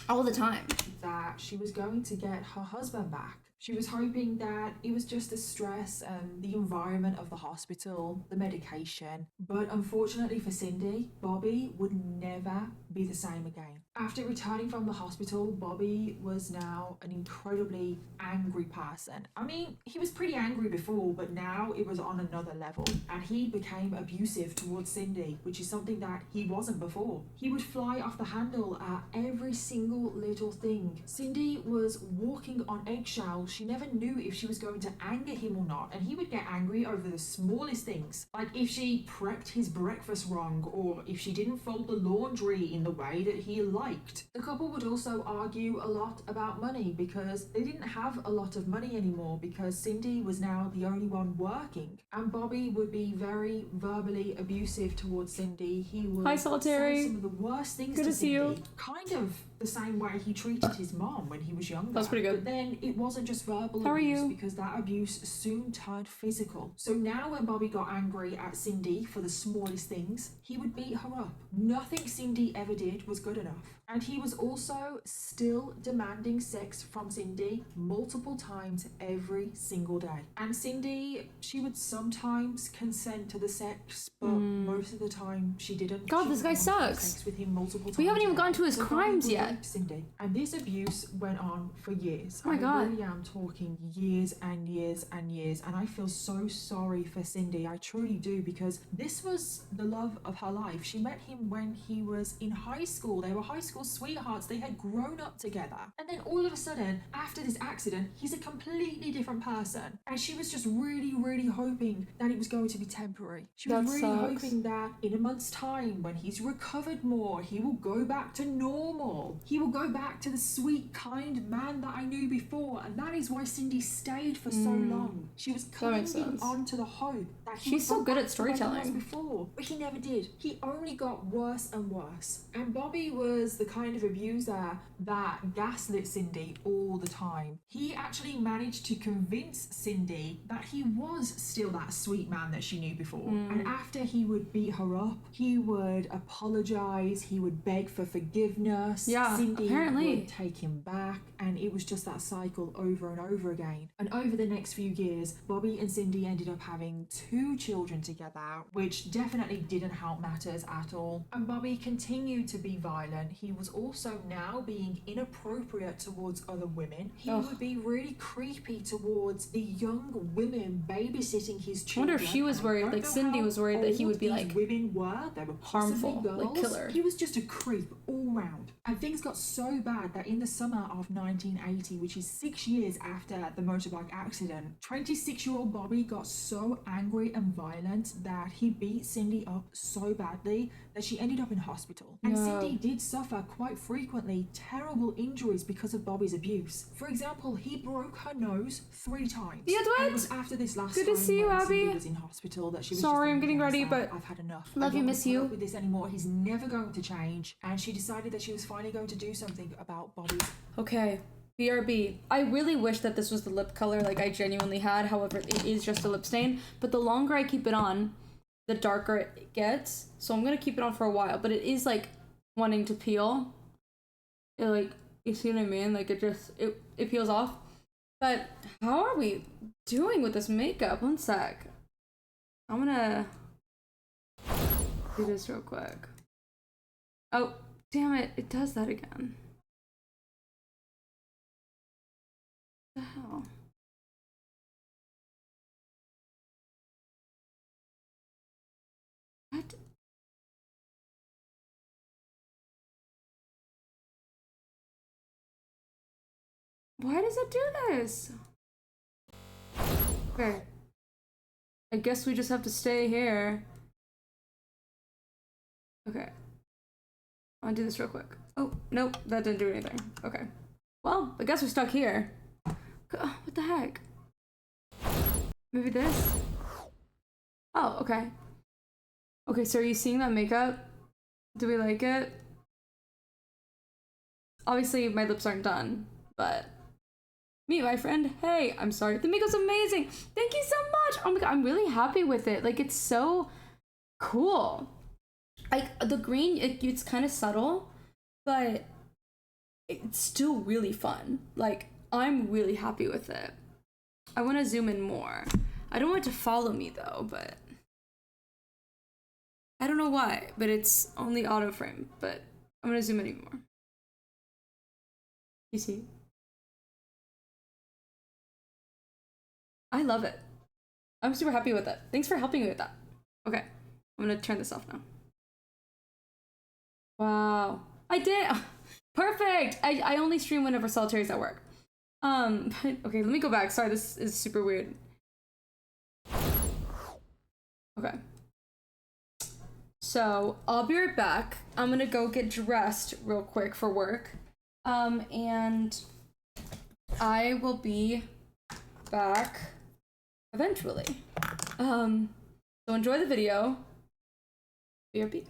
all the time.
that she was going to get her husband back. She was hoping that it was just the stress and the environment of the hospital, the medication. But unfortunately for Cindy, Bobby would never be the same again. After returning from the hospital, Bobby was now an incredibly angry person. I mean, he was pretty angry before, but now it was on another level. And he became abusive towards Cindy, which is something that he wasn't before. He would fly off the handle at every single little thing. Cindy was walking on eggshells. She never knew if she was going to anger him or not, and he would get angry over the smallest things, like if she prepped his breakfast wrong, or if she didn't fold the laundry in the way that he liked. The couple would also argue a lot about money because they didn't have a lot of money anymore, because Cindy was now the only one working, and Bobby would be very verbally abusive towards Cindy. He would
Hi, Solitary.
say some of the worst things
Good
to
to see
Cindy,
you.
kind of the same way he treated his mom when he was younger.
That's pretty good.
But then it wasn't just just verbal
How are
abuse
you?
because that abuse soon turned physical. So now when Bobby got angry at Cindy for the smallest things, he would beat her up. Nothing Cindy ever did was good enough. And he was also still demanding sex from Cindy multiple times every single day. And Cindy, she would sometimes consent to the sex, but most of the time she didn't.
God,
She
this
would
guy
want to have
sucks.
sex with him multiple times
We haven't even
a day.
gotten to his
So Bobby
crimes
would
yet.
rape Cindy. And this abuse went on for years.
Oh my God.
I really am talking years and years and years. And I feel so sorry for Cindy. I truly do, because this was the love of her life. She met him when he was in high school. They were high school sweethearts. They had grown up together. And then all of a sudden, after this accident, he's a completely different person. And she was just really, really hoping that it was going to be temporary. She was
That
really
sucks.
hoping that in a month's time, when he's recovered more, he will go back to normal. He will go back to the sweet, kind man that I knew before. And that is why Cindy stayed for so long. She was
That makes
clinging
sense.
on to the hope that he
She's
would
so
go
good
back
at
to like he was
storytelling.
before. But he never did. He only got worse and worse. And Bobby was the kind of abuser that gaslit Cindy all the time. He actually managed to convince Cindy that he was still that sweet man that she knew before. And after he would beat her up, he would apologize, he would beg for forgiveness.
Yeah,
Cindy
apparently.
would take him back, and it was just that cycle over and over again. And over the next few years, Bobby and Cindy ended up having 2 children together, which definitely didn't help matters at all. And Bobby continued to be violent. He was also now being inappropriate towards other women. He
Ugh.
would be really creepy towards the young women babysitting his
I
children.
wonder if she was
And I
worried,
don't
like
know
Cindy
how
was worried that he
old
would be,
these
like,
women were. They were possibly
harmful,
girls.
like killer.
He was just a creep all round. And things got so bad that in the summer of 1980, which is 6 years after the motorbike accident, 26-year-old Bobby got so angry and violent that he beat Cindy up so badly that she ended up in hospital. And
No.
Cindy did suffer quite frequently terrible injuries because of Bobby's abuse. For example, he broke her nose 3 times.
Yeah,
And
what?
it was after this last
Good to
time
see you,
when
Abby.
Cindy was in hospital that she was
Sorry,
just
I'm getting
thinking to
ready,
herself,
but
I've had enough.
love
I
you,
don't
miss
wanna put
you.
up with this anymore. He's never going to change. And she decided that she was finally going to do something about Bobby.
Okay, BRB. I really wish that this was the lip color like I genuinely had. However, it is just a lip stain. But the longer I keep it on, the darker it gets. So I'm gonna keep it on for a while. But it is like wanting to peel. It, like, you see what I mean? Like it peels off. But how are we doing with this makeup? One sec. I'm gonna do this real quick. Oh, damn it. It does that again. What the hell? What? Why does it do this? Okay. I guess we just have to stay here. Okay. I'll do this real quick. Oh, nope, that didn't do anything. Okay. Well, I guess we're stuck here. What the heck? Maybe this? Oh, okay. Okay, so are you seeing that makeup? Do we like it? Obviously, my lips aren't done, but meet my friend. Hey, I'm sorry. The makeup's amazing. Thank you so much. Oh my god, I'm really happy with it. Like, it's so cool. Like, the green, it's kind of subtle, but it's still really fun. Like, I'm really happy with it. I want to zoom in more. I don't want it to follow me though, but I don't know why, but it's only auto frame, but I'm gonna zoom in even more. You see? I love it. I'm super happy with it. Thanks for helping me with that. Okay, I'm gonna turn this off now. Wow, I did. Perfect. I only stream whenever Solitaire's at work. But okay, let me go back. Sorry, this is super weird. Okay. So I'll be right back. I'm gonna go get dressed real quick for work. And I will be back eventually. So enjoy the video. BRB.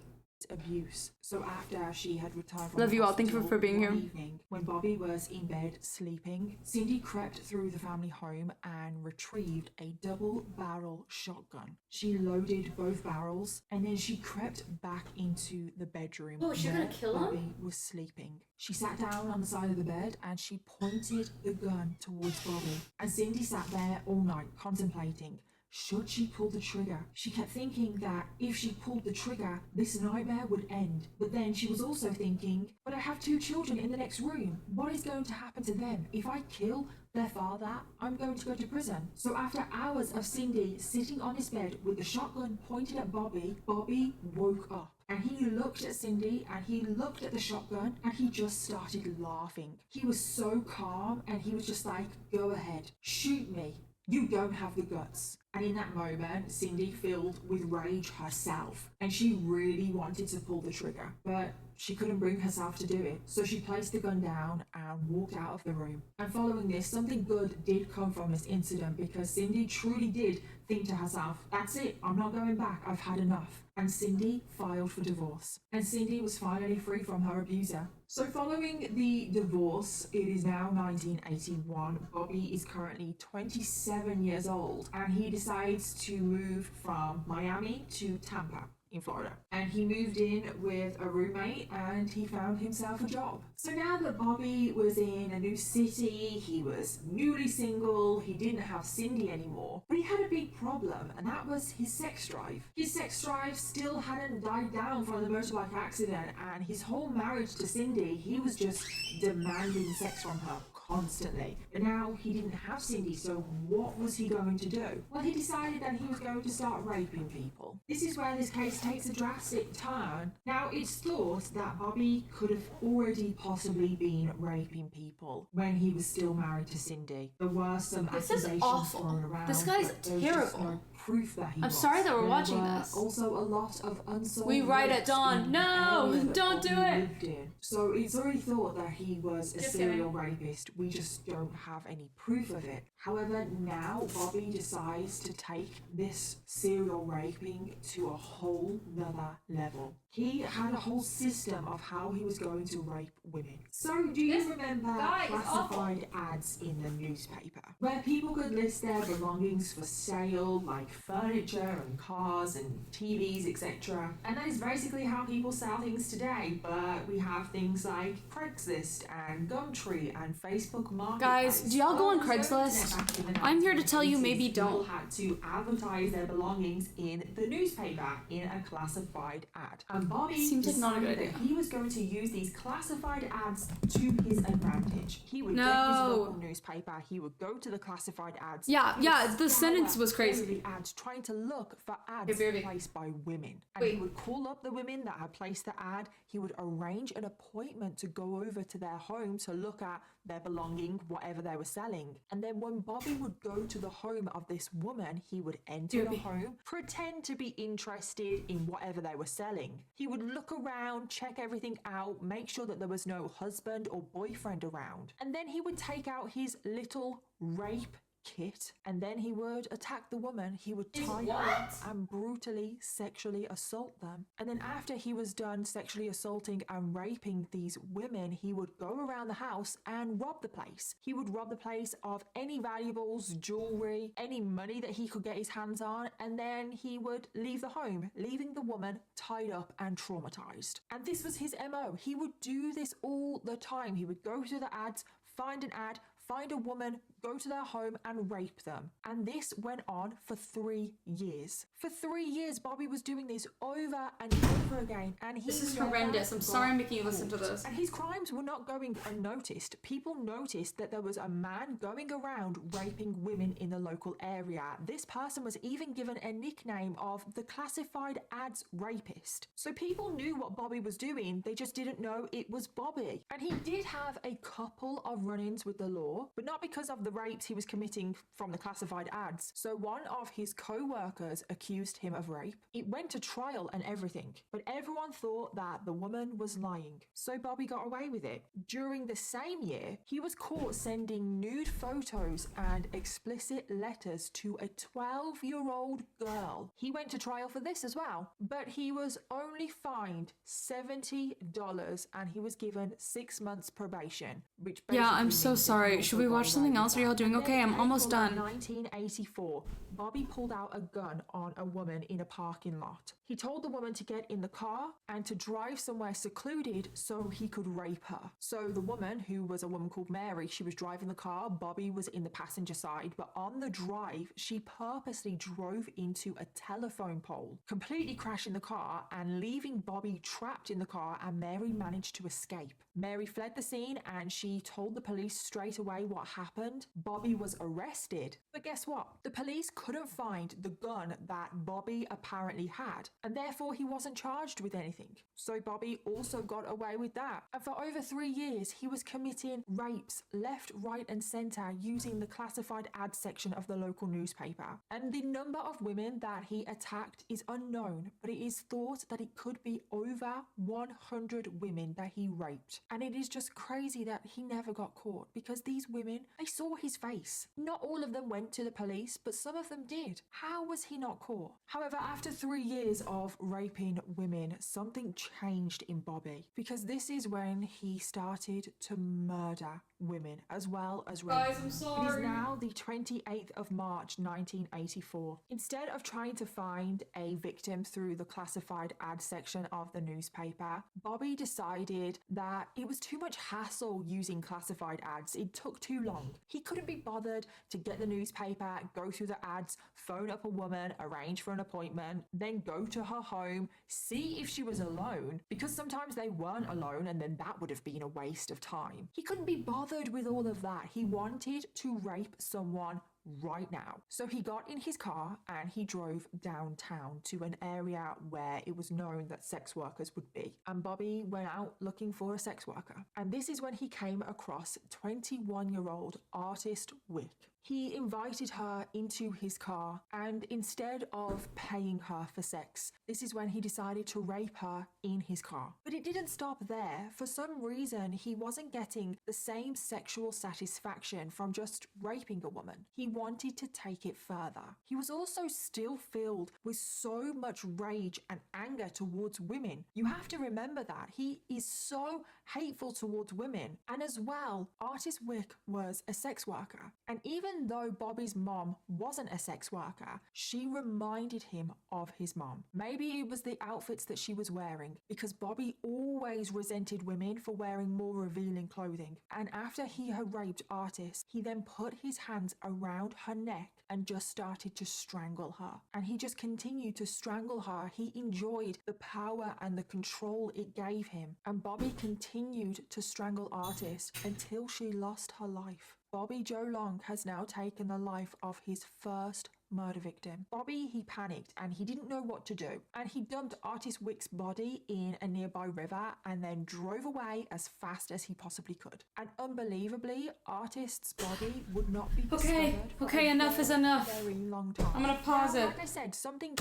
abuse. So after she had returned from
Love
the
you all. Thank you
hospital
for being
one
here.
evening, when Bobby was in bed sleeping, Cindy crept through the family home and retrieved a double-barrel shotgun. She loaded both barrels and then she crept back into the bedroom.
Oh, is she gonna
where
kill him?
Bobby was sleeping. She sat down on the side of the bed and she pointed the gun towards Bobby. And Cindy sat there all night contemplating. Should she pull the trigger? She kept thinking that if she pulled the trigger, this nightmare would end. But then she was also thinking, but I have 2 children in the next room. What is going to happen to them? If I kill their father, I'm going to go to prison. So after hours of Cindy sitting on his bed with the shotgun pointed at Bobby, Bobby woke up. And he looked at Cindy and he looked at the shotgun and he just started laughing. He was so calm and he was just like, go ahead, shoot me. You don't have the guts. And in that moment, Cindy, filled with rage herself, and she really wanted to pull the trigger, but she couldn't bring herself to do it. So she placed the gun down and walked out of the room. And following this, something good did come from this incident, because Cindy truly did think to herself, that's it, I'm not going back, I've had enough. And Cindy filed for divorce. And Cindy was finally free from her abuser. So following the divorce, it is now 1981. Bobby is currently 27 years old, and he decides to move from Miami to Tampa in Florida. And he moved in with a roommate and he found himself a job. So now that Bobby was in a new city, he was newly single, he didn't have Cindy anymore, but he had a big problem, and that was his sex drive. His sex drive still hadn't died down from the motorbike accident, and his whole marriage to Cindy, he was just demanding sex from her constantly. But now he didn't have Cindy, so what was he going to do? Well, he decided that he was going to start raping people. This is where this case takes a drastic turn. Now, it's thought that Bobby could have already possibly been raping people when he was still married to Cindy. There were some accusations thrown around.
This guy's
but there was just
terrible.
no proof that he
I'm
was.
sorry that we're
There
watching
were
this.
Also, a lot of unsolved
We write at
rapes
dawn.
in
No,
the area that
don't do
Bobby
it.
lived in. So it's already thought that he was a
Just
serial rapist. We just don't have any proof of it. However, now Bobby decides to take this serial raping to a whole nother level. He had a whole system of how he was going to rape women. So do you remember
guy is
classified ads in the newspaper where people could list their belongings for sale, like furniture and cars and TVs, etc. And that is basically how people sell things today. But we have things like Craigslist and Gumtree and Facebook Marketplace.
Guys, do y'all go on
Well, there's no
Craigslist?
internet back in the
I'm here to tell you
1980s.
maybe
People
don't.
had to advertise their belongings in the newspaper in a classified ad. And Bobby
Seems like not a good
decided that he was going to use these classified ads to his advantage. He would get his
No.
local newspaper, he would go to the classified ads.
Yeah,
he would
yeah, the
scour
sentence was crazy.
through the ads trying to look for ads
Hey, baby.
placed by women. And
Wait.
he would call up the women that had placed the ad. He would arrange an appointment to go over to their home to look at their belonging, whatever they were selling. And then when Bobby would go to the home of this woman, he would enter the
Baby.
home, pretend to be interested in whatever they were selling. He would look around, check everything out, make sure that there was no husband or boyfriend around. And then he would take out his little rape kit, and then he would attack the woman. He would tie her and brutally sexually assault them. And then after he was done sexually assaulting and raping these women, he would go around the house and rob the place. He would rob the place of any valuables, jewelry, any money that he could get his hands on, and then he would leave the home, leaving the woman tied up and traumatized. And this was his MO. He would do this all the time. He would go to the ads, find an ad, find a woman, go to their home and rape them. And this went on for 3 years. For 3 years, Bobby was doing this over and over again. And he
This is
never
horrendous. I'm
got
sorry I'm making you listen to
caught.
this.
And his crimes were not going unnoticed. People noticed that there was a man going around raping women in the local area. This person was even given a nickname of the classified ads rapist. So people knew what Bobby was doing, they just didn't know it was Bobby. And he did have a couple of run-ins with the law. for, but not because of the rapes he was committing from the classified ads. So one of his co-workers accused him of rape. It went to trial and everything, but everyone thought that the woman was lying. So Bobby got away with it. During the same year, he was caught sending nude photos and explicit letters to a 12-year-old girl. He went to trial for this as well, but he was only fined $70 and he was given 6 months probation, which
Yeah, I'm
basically
so
means that he
sorry.
also
Should we
got
watch
away
something
with
else? Are y'all
that.
doing
And
okay?
then
I'm
in
almost
April of
done.
1984, Bobby pulled out a gun on a woman in a parking lot. He told the woman to get in the car and to drive somewhere secluded so he could rape her. So the woman, who was a woman called Mary, she was driving the car, Bobby was in the passenger side, but on the drive, she purposely drove into a telephone pole, completely crashing the car and leaving Bobby trapped in the car, and Mary managed to escape. Mary fled the scene and she told the police straight away what happened. Bobby was arrested. But guess what? The police couldn't find the gun that Bobby apparently had, and therefore he wasn't charged with anything. So Bobby also got away with that. And for over 3 years, he was committing rapes left, right, and center using the classified ad section of the local newspaper. And the number of women that he attacked is unknown, but it is thought that it could be over 100 women that he raped. And it is just crazy that he never got caught, because these women, they saw his face. Not all of them went to the police, but some of them did. How was he not caught? However, after 3 years of raping women, something changed in Bobby, because this is when he started to murder women as well as rape.
Guys, I'm
It is
sorry.
now the 28th of March 1984. Instead of trying to find a victim through the classified ad section of the newspaper, Bobby decided that it was too much hassle using classified ads. It took too long. He couldn't be bothered to get the newspaper, go through the ads, phone up a woman, arrange for an appointment, then go to her home, see if she was alone, because sometimes they weren't alone and then that would have been a waste of time. He couldn't be bothered with all of that. He wanted to rape someone right now. So he got in his car and he drove downtown to an area where it was known that sex workers would be. And Bobby went out looking for a sex worker. And this is when he came across 21-year-old artist Wick. He invited her into his car, and instead of paying her for sex, this is when he decided to rape her in his car. But it didn't stop there. For some reason, he wasn't getting the same sexual satisfaction from just raping a woman. He wanted to take it further. He was also still filled with so much rage and anger towards women. You have to remember that. He is so hateful towards women. And as well, artist Wick was a sex worker. And even though Bobby's mom wasn't a sex worker, she reminded him of his mom. Maybe it was the outfits that she was wearing, because Bobby always resented women for wearing more revealing clothing. And after he had raped Artis, he then put his hands around her neck and just started to strangle her. And he just continued to strangle her. He enjoyed the power and the control it gave him. And Bobby continued to strangle Artis until she lost her life. Bobby Joe Long has now taken the life of his first murder victim. Bobby, he panicked and he didn't know what to do. And he dumped Artist Wick's body in a nearby river and then drove away as fast as he possibly could. And unbelievably, Artist's body would not be discovered for
Okay,
a
enough is
very,
enough.
very long time.
I'm gonna pause
Now,
it.
Like I said, something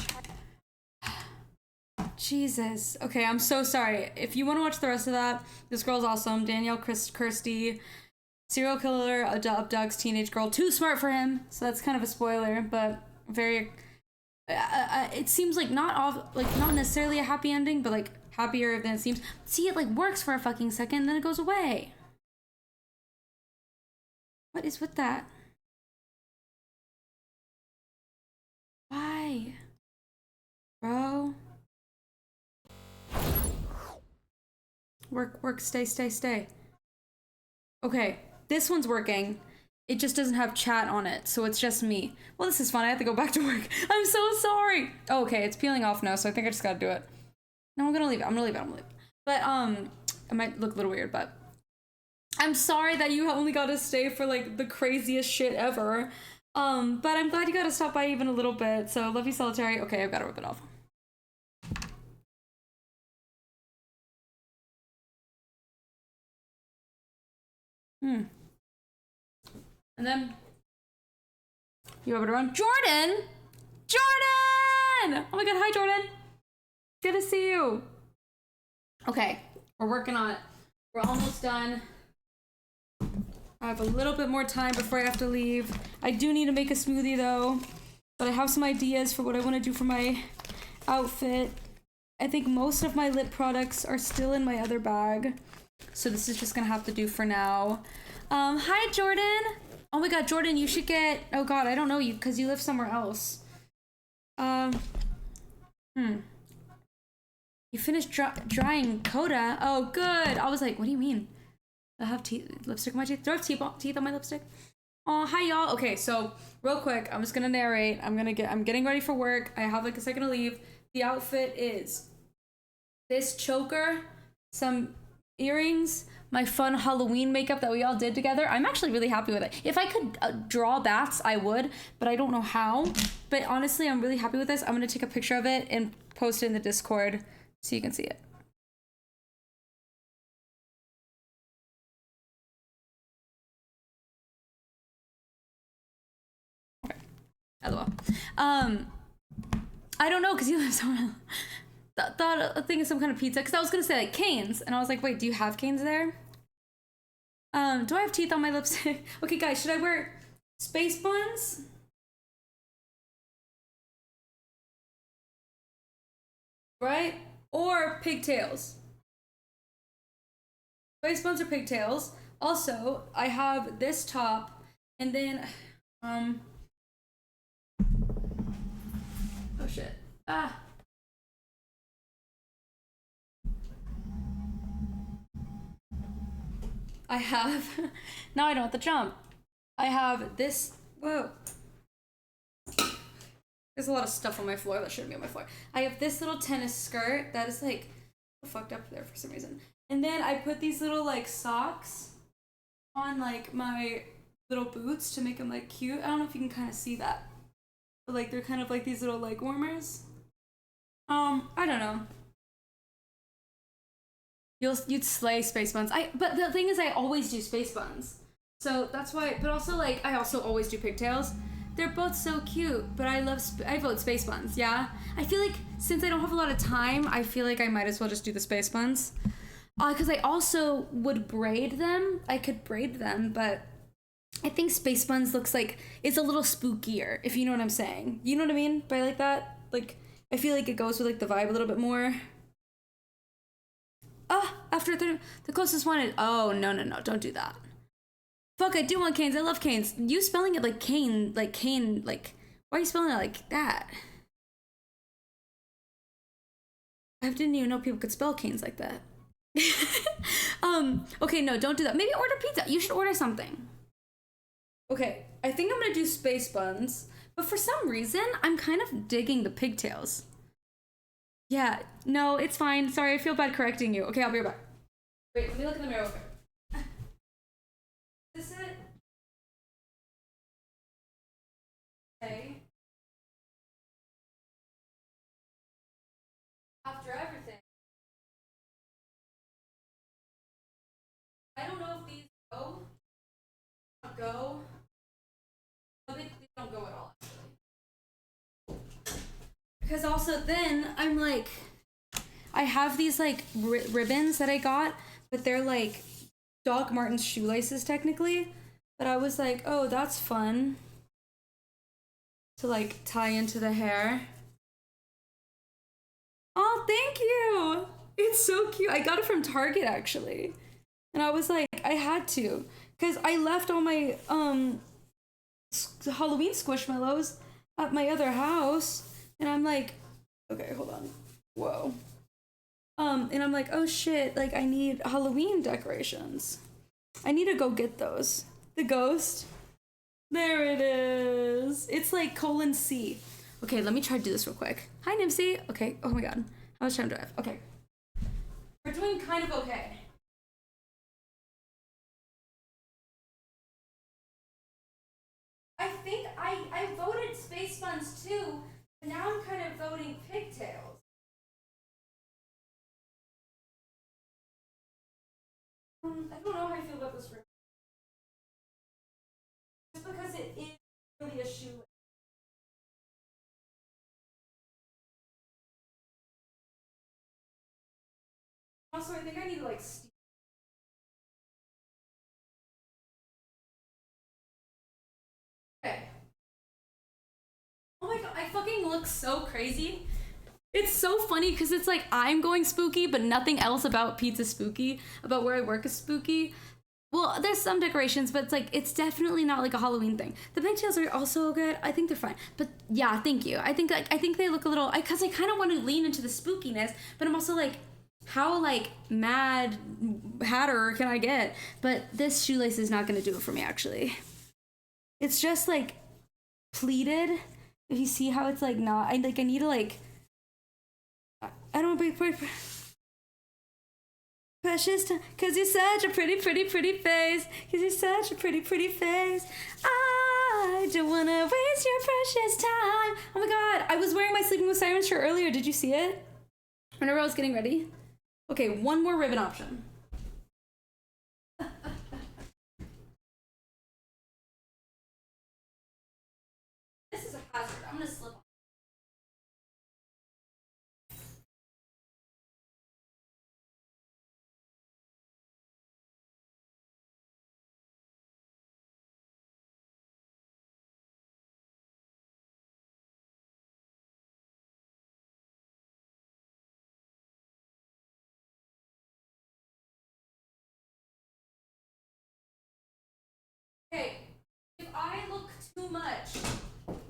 Jesus. Okay, I'm so sorry. If you want to watch the rest of that, this girl's awesome. Danielle Kirsty. Serial killer abducts teenage girl, too smart for him. So that's kind of a spoiler, but very. It seems like not necessarily a happy ending, but like happier than it seems. See, it like works for a fucking second, then it goes away. What is with that? Why, bro? Work, stay. Okay, this one's working. It just doesn't have chat on it, so it's just me. Well, this is fun. I have to go back to work. I'm so sorry. Oh, okay, it's peeling off now, so I think I just gotta do it. No, I'm gonna leave it. But, it might look a little weird, but I'm sorry that you only got to stay for, like, the craziest shit ever. But I'm glad you got to stop by even a little bit, so love you, Solitary. Okay, I've got to rip it off. And then you have it around. Jordan! Jordan! Oh my god, hi Jordan. Good to see you. Okay, we're working on it. We're almost done. I have a little bit more time before I have to leave. I do need to make a smoothie though, but I have some ideas for what I want to do for my outfit. I think most of my lip products are still in my other bag, so this is just gonna have to do for now. Hi Jordan. Oh my god, Jordan, you should get, oh god, I don't know you because you live somewhere else. You finished drying Coda? Oh, good. I was like, what do you mean? I have lipstick on my teeth. Do I have teeth on my lipstick? Oh, hi y'all. Okay, so real quick, I'm just gonna narrate. I'm getting ready for work. I have like a second to leave. The outfit is this choker, some earrings, my fun Halloween makeup that we all did together. I'm actually really happy with it. If I could draw bats, I would, but I don't know how. But honestly, I'm really happy with this. I'm gonna take a picture of it and post it in the Discord so you can see it. Okay. LOL. I don't know because you live somewhere else. Thought a thing of some kind of pizza because I was gonna say like Cane's and I was like, wait, do you have Cane's there? Do I have teeth on my lipstick? Okay, guys, should I wear space buns? Right? Or pigtails? Space buns or pigtails. Also, I have this top and then, oh shit. Ah. I have, now I don't have to jump. I have this, whoa. There's a lot of stuff on my floor that shouldn't be on my floor. I have this little tennis skirt that is like fucked up there for some reason. And then I put these little like socks on like my little boots to make them like cute. I don't know if you can kind of see that. But like they're kind of like these little leg warmers. I don't know. You'd slay space buns. But the thing is I always do space buns. So that's why, but also like I also always do pigtails. They're both so cute, but I vote space buns, yeah? I feel like since I don't have a lot of time, I feel like I might as well just do the space buns. Because I also would braid them. I could braid them, but I think space buns looks like it's a little spookier, if you know what I'm saying. You know what I mean by like that? Like, I feel like it goes with like the vibe a little bit more. After the closest one is, oh, no, don't do that. Fuck, I do want Cane's. I love Cane's. You spelling it like Kane, like, why are you spelling it like that? I didn't even know people could spell Cane's like that. Okay, no, don't do that. Maybe order pizza. You should order something. Okay, I think I'm gonna do space buns, but for some reason, I'm kind of digging the pigtails. Yeah, no, it's fine. Sorry, I feel bad correcting you. Okay, I'll be right back. Wait, let me look in the mirror real quick. Is this it? Okay. After everything. I don't know if these go. No, they don't go at all, actually. Because also then, I'm like, I have these like ribbons that I got, but they're like Doc Martens shoelaces technically. But I was like, oh, that's fun to like tie into the hair. Oh, thank you. It's so cute. I got it from Target actually. And I was like, I had to, because I left all my Halloween squishmallows at my other house. And I'm like, okay, hold on. Whoa. And I'm like, oh shit, like I need Halloween decorations. I need to go get those. The ghost. There it is. It's like :C. Okay, let me try to do this real quick. Hi, Nimsy. Okay, oh my god. How much time do I have? Okay. We're doing kind of okay. I think I voted space buns too, but now I'm kind of voting pigtails. I don't know how I feel about this. Also, I think I need to like. Okay. Oh my god, I fucking look so crazy. It's so funny because it's like I'm going spooky, but nothing else about Pizza spooky. About where I work is spooky. Well, there's some decorations, but it's definitely not like a Halloween thing. The pigtails are also good. I think they're fine. But yeah, thank you. I think they look a little, because I kind of want to lean into the spookiness, but I'm also like, how like mad hatter can I get? But this shoelace is not going to do it for me, actually. It's just like pleated. If you see how it's like not, I need to like, I don't want to be precious time, cause you're such a pretty face. Cause you're such a pretty face. I don't wanna waste your precious time. Oh my god, I was wearing my Sleeping with Sirens shirt earlier. Did you see it? Whenever I was getting ready. Okay, one more ribbon option. This is a hazard. I'm gonna slip on. Okay, if I look too much,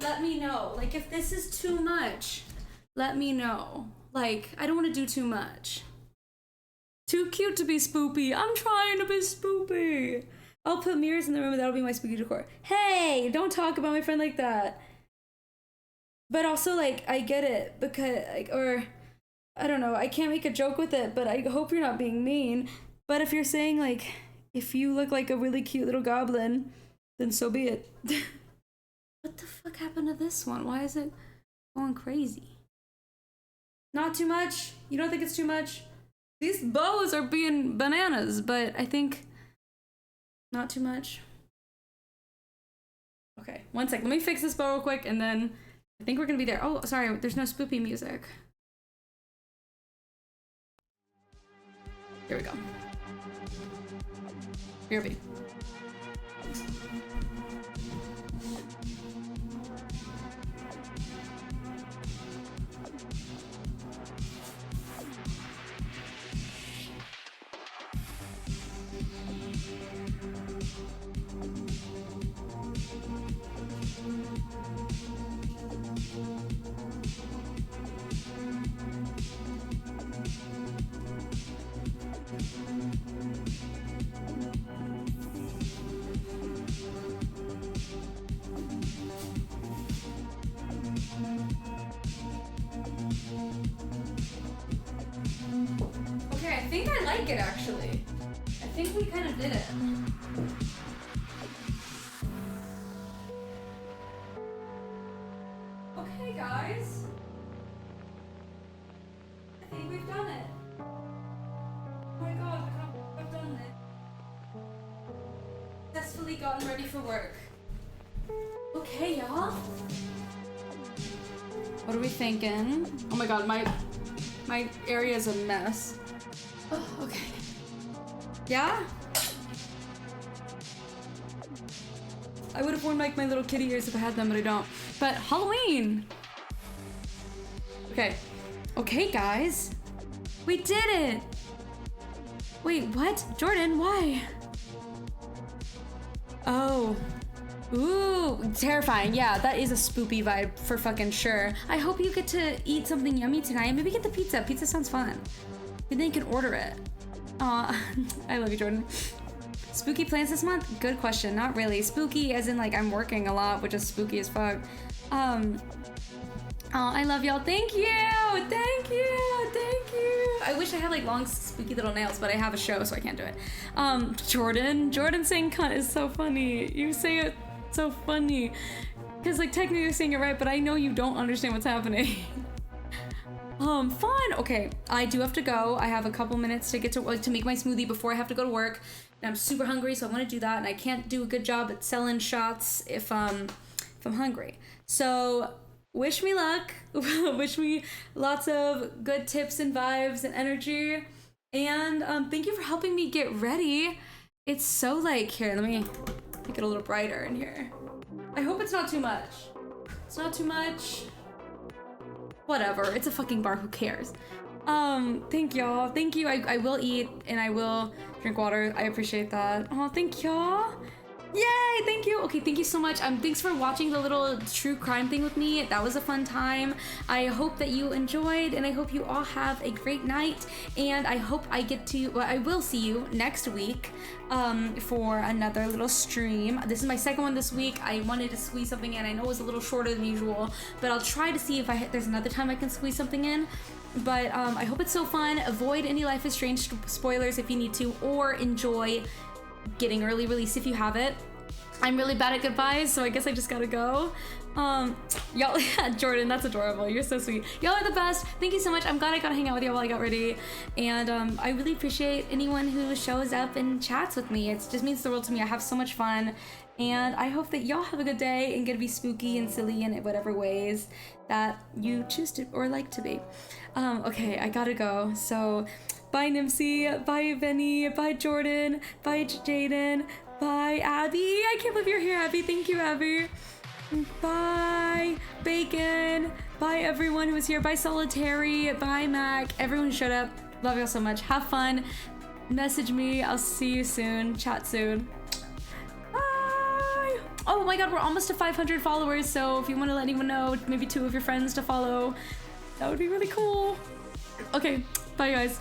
let me know. Like, if this is too much, let me know. Like, I don't want to do too much. Too cute to be spoopy. I'm trying to be spoopy. I'll put mirrors in the room and that'll be my spooky decor. Hey, don't talk about my friend like that. But also, like, I get it because, like, or, I don't know, I can't make a joke with it, but I hope you're not being mean. But if you're saying, like, if you look like a really cute little goblin, then so be it. What the fuck happened to this one? Why is it going crazy? Not too much? You don't think it's too much? These bows are being bananas, but I think not too much. Okay, one sec. Let me fix this bow real quick, and then I think we're gonna be there. Oh, sorry, there's no spoopy music. Here we go. BRB. Okay, I think I like it actually. I think we kind of did it. Okay, guys. I think we've done it. Oh my god, I've done it. Successfully gotten ready for work. Okay, y'all. What are we thinking? Oh my god, my area is a mess. Oh, okay. Yeah? I would have worn like my little kitty ears if I had them, but I don't. But Halloween! Okay. Okay, guys. We did it! Wait, what? Jordan, why? Oh. Ooh, terrifying. Yeah, that is a spoopy vibe for fucking sure. I hope you get to eat something yummy tonight. Maybe get the pizza. Pizza sounds fun. And then you can order it. Aw, I love you, Jordan. Spooky plans this month? Good question. Not really. Spooky as in like I'm working a lot, which is spooky as fuck. Oh, I love y'all. Thank you. Thank you. Thank you. I wish I had like long, spooky little nails, but I have a show, so I can't do it. Jordan saying cunt is so funny. You say it so funny. Because like technically you're saying it right, but I know you don't understand what's happening. Fine. Okay, I do have to go. I have a couple minutes to get to like to make my smoothie before I have to go to work. And I'm super hungry, so I want to do that. And I can't do a good job at selling shots if I'm hungry. So wish me luck. Wish me lots of good tips and vibes and energy. And thank you for helping me get ready. It's so like, here, let me make it a little brighter in here. I hope it's not too much. It's not too much. Whatever, it's a fucking bar, who cares? Thank y'all. Thank you. I will eat and I will drink water. I appreciate that. Oh, thank y'all. Yay, thank you. Okay, thank you so much. Thanks for watching the little true crime thing with me. That was a fun time. I hope that you enjoyed, and I hope you all have a great night. And I hope I get to, well, I will see you next week for another little stream. This is my second one this week. I wanted to squeeze something in. I know it was a little shorter than usual, but I'll try to see if there's another time I can squeeze something in. But I hope it's so fun. Avoid any Life is Strange spoilers if you need to, or enjoy getting early release if you have it. I'm really bad at goodbyes, so I guess I just gotta go. Y'all, Jordan, that's adorable. You're so sweet. Y'all are the best. Thank you so much. I'm glad I got to hang out with y'all while I got ready. And I really appreciate anyone who shows up and chats with me. It just means the world to me. I have so much fun. And I hope that y'all have a good day and get to be spooky and silly in whatever ways that you choose to or like to be. Okay, I gotta go. So bye Nimsy, bye Benny, bye Jordan, bye Jaden, bye Abby. I can't believe you're here, Abby. Thank you, Abby. Bye Bacon. Bye everyone who was here. Bye Solitary. Bye Mac. Everyone who showed up. Love y'all so much. Have fun. Message me. I'll see you soon. Chat soon. Bye. Oh my god, we're almost to 500 followers, so if you want to let anyone know, maybe 2 of your friends to follow, that would be really cool. Okay, bye guys.